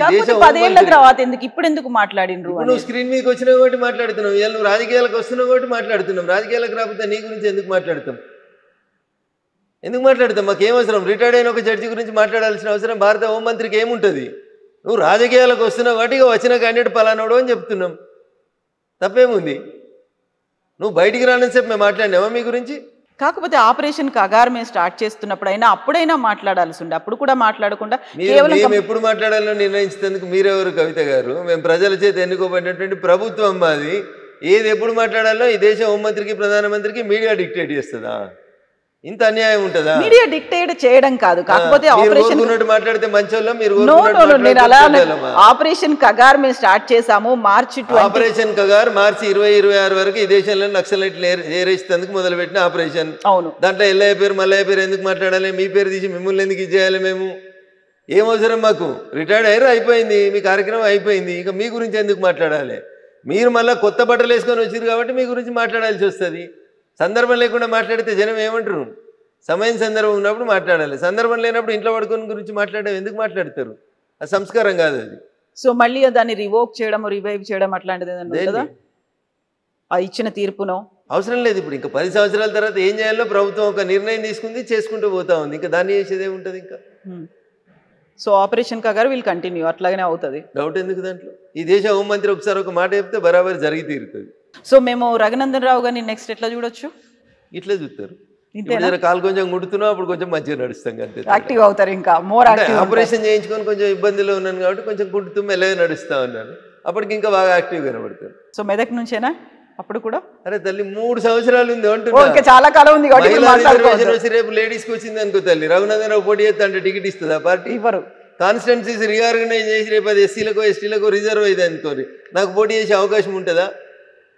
10 ఏళ్ల తర్వాత ఎందుకు ఇప్పుడు ఎందుకు మాట్లాడినరు? నువ్వు స్క్రీన్ మీదకి వచ్చినావు కాబట్టి మాట్లాడుతున్నావు, ఇవాళ నువ్వు రాజకీయాలకు వస్తున్నావు కాబట్టి మాట్లాడుతున్నాం. రాజకీయాలకు రాకపోతే నీ గురించి ఎందుకు మాట్లాడతాం? మాకు ఏమవసరం? రిటైర్డ్ అయిన ఒక జడ్జి గురించి మాట్లాడాల్సిన అవసరం భారత హోంమంత్రికి ఏముంటుంది? నువ్వు రాజకీయాలకు వస్తున్నావు కాబట్టి ఇక వచ్చిన క్యాండిడేట్ పలానాడు అని చెప్తున్నాం, తప్పేముంది? నువ్వు బయటికి రాని సేపు మేము మాట్లాడినావా మీ గురించి? కాకపోతే ఆపరేషన్ కగార్ మేము స్టార్ట్ చేస్తున్నప్పుడైనా అప్పుడైనా మాట్లాడాల్సి ఉండే, అప్పుడు కూడా మాట్లాడకుండా మేము ఎప్పుడు మాట్లాడాలో నిర్ణయించేందుకు మీరెవరు కవిత గారు? మేము ప్రజల చేత ఎన్నుకోబడినటువంటి ప్రభుత్వం మాది. ఏది ఎప్పుడు మాట్లాడాలో ఈ దేశ హోంమంత్రికి ప్రధానమంత్రికి మీడియా డిక్టేట్ చేస్తుందా? ఇంత అన్యాయం ఉంటుందా? మీడియా డిక్టేట్ చేయడం కాదు, కాకపోతే ఆపరేషన్ మాట్లాడితే మంచోళ్ళ మీరు ఆపరేషన్ కగార్ మేము స్టార్ట్ చేసాము మార్చి ఆపరేషన్ కగార్ మార్చి 2026 వరకు ఈ దేశంలో నక్సలైట్లు ఏరేసేందుకు మొదలుపెట్టిన ఆపరేషన్. అవును, దాంట్లో ఎల్లయ్య పేరు మల్లయ్య పేరు ఎందుకు మాట్లాడాలి? మీ పేరు తీసి మిమ్మల్ని ఎందుకు ఇచ్చేయాలి? మేము ఏం అవసరం మాకు? రిటైర్డ్ అయ్యారు, అయిపోయింది మీ కార్యక్రమం అయిపోయింది. ఇక మీ గురించి ఎందుకు మాట్లాడాలి? మీరు మళ్ళీ కొత్త బట్టలు వేసుకొని వచ్చారు కాబట్టి మీ గురించి మాట్లాడాల్సి వస్తుంది. సందర్భం లేకుండా మాట్లాడితే జనం ఏమంటారు? సమయం సందర్భం ఉన్నప్పుడు మాట్లాడాలి, సందర్భం లేనప్పుడు ఇంట్లో పడుకొని గురించి మాట్లాడడం ఎందుకు మాట్లాడతారు? అది సంస్కారం కాదు అది. సో మళ్ళీ దాన్ని రివోక్ చేయడం రివైవ్ చేయడం అట్లాంటిది ఆ ఇచ్చిన తీర్పునో అవసరం లేదు. ఇప్పుడు ఇంకా 10 సంవత్సరాల తర్వాత ఏం చేయాలో ప్రభుత్వం ఒక నిర్ణయం తీసుకుంది, చేసుకుంటూ పోతా ఉంది. ఇంకా దాన్ని చేసేది ఏముంటుంది ఇంకా? So operation Kagar will continue, అట్లాగనే అవుతుంది, డౌట్ ఎందుకు దాంట్లో? ఈ దేశ హోంమంత్రి ఒకసారి ఒక మాట చెప్తే బరాబర్ జరిగి తీరుతుంది. సో మేము రఘునందన్ రావు గారిని నెక్స్ట్ ఎట్లా చూడొచ్చు? ఇట్లా చూస్తారు. కాలు కొంచెం గుడుతున్నావు, అప్పుడు కొంచెం మంచిగా నడుస్తాం అంతే. యాక్టివ్ అవుతారు, ఇంకా మోర్ యాక్టివ్. ఆపరేషన్ చేయించుకొని కొంచెం ఇబ్బందిలో ఉన్నాను కాబట్టి కొంచెం గుడుతూ మెల్లగా నడుస్తా ఉన్నాను, అప్పటికి ఇంకా బాగా యాక్టివ్ కనబడతారు. సో మెదక్ నుంచేనా అప్పుడు కూడా? అరే తల్లి 3 సంవత్సరాలు ఉంది అంటున్నా, చాలా కాలం ఉంది. రేపు లేడీస్కి వచ్చింది అనుకో తల్లి, రఘునందన్ రావు పోటీ చేస్తా అంటే టికెట్ ఇస్తుందా పార్టీ? ఇవ్వరు. కాన్స్టిట్యున్సీస్ రీఆర్గనైజ్ చేసి రేపు అది ఎస్సీలకు ఎస్టీలకు రిజర్వ్ అయింది అనుకోరి, నాకు పోటీ చేసే అవకాశం ఉంటుందా?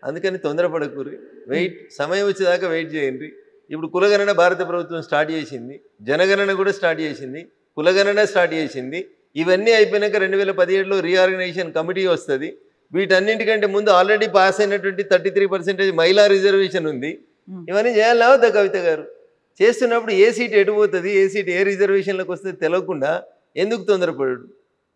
అందుకని తొందరపడకూరి, వెయిట్, సమయం వచ్చేదాకా వెయిట్ చేయండి. ఇప్పుడు కులగణన భారత ప్రభుత్వం స్టార్ట్ చేసింది, జనగణన కూడా స్టార్ట్ చేసింది, కులగణన స్టార్ట్ చేసింది. ఇవన్నీ అయిపోయినాక 2017లో రీఆర్గనైజేషన్ కమిటీ వస్తుంది. వీటన్నింటికంటే ముందు ఆల్రెడీ పాస్ అయినటువంటి 33% మహిళా రిజర్వేషన్ ఉంది. ఇవన్నీ చేయాలా వద్దా కవిత గారు? చేస్తున్నప్పుడు ఏ సీట్ ఎటు పోతుంది, ఏ సీట్ ఏ రిజర్వేషన్లకు వస్తుంది తెలియకుండా ఎందుకు తొందరపడు?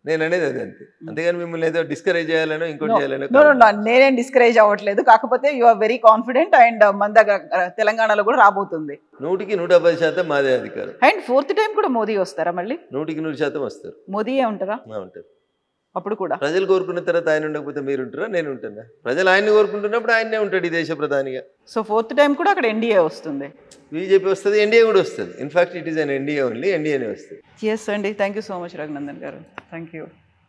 నేను అనేది అది అంతే, అంతేగాని మిమ్మల్ని ఏదో డిస్కరేజ్ చేయాలనో ఇంకోటి చేయాలనో. నేనేం డిస్కరేజ్ అవ్వట్లేదు, కాకపోతే you are very confident and మన దగ్గర తెలంగాణలో కూడా రాబోతుంది. 100% మాదే అధికారం. అండ్ 4th టైం కూడా మోదీ వస్తారా? మళ్ళీ 100% వస్తారు. మోదీయే ఉంటారా? ఉంటారు. అప్పుడు కూడా ప్రజలు కోరుకున్న తర్వాత ఆయన ఉండకపోతే మీరు ఉంటారా? నేను ఉంటానా? ప్రజలు ఆయన్ని కోరుకుంటున్నప్పుడు ఆయనే ఉంటాడు ఈ దేశ ప్రధానిగా. సో 4th టైం కూడా అక్కడ ఎన్డీఏ వస్తుంది, బీజేపీ వస్తుంది, ఎన్డీఏ కూడా వస్తుంది. In fact it is an NDA only, ఎన్డీఏనే వస్తుంది. ఎస్ అండి, thank you so much Raghunandan గారు, thank you.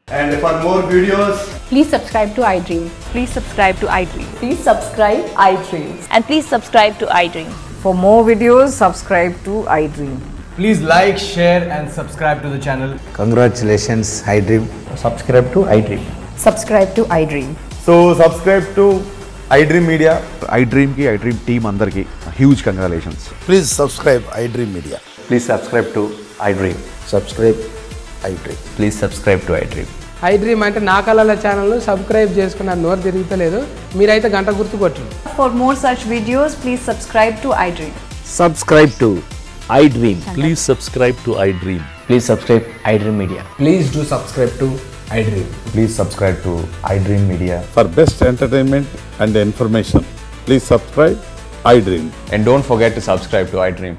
And for more videos, please subscribe to iDream. Please subscribe to iDream. Please subscribe iDream. And please subscribe to iDream. For more videos, subscribe to iDream. please like, share and subscribe to the channel. Congratulations, iDream. Subscribe to iDream. Subscribe to iDream. So subscribe to iDream Media. iDream ki iDream team andarki huge congratulations. Please subscribe iDream Media. Please subscribe to iDream. Subscribe iDream. Please subscribe to iDream. iDream అంటే నా కళల ఛానల్ సబ్స్క్రైబ్ చేసుకున్న నోరు తిరుగుతలేదు, మీరైతే గంట గుర్తు కొట్టండి. For more such videos, please subscribe to iDream. Subscribe to iDream. Please subscribe to iDream. Please subscribe iDream Media. Please do subscribe to iDream. Please subscribe to iDream Media. For best entertainment and information, please subscribe iDream. And don't forget to subscribe to iDream.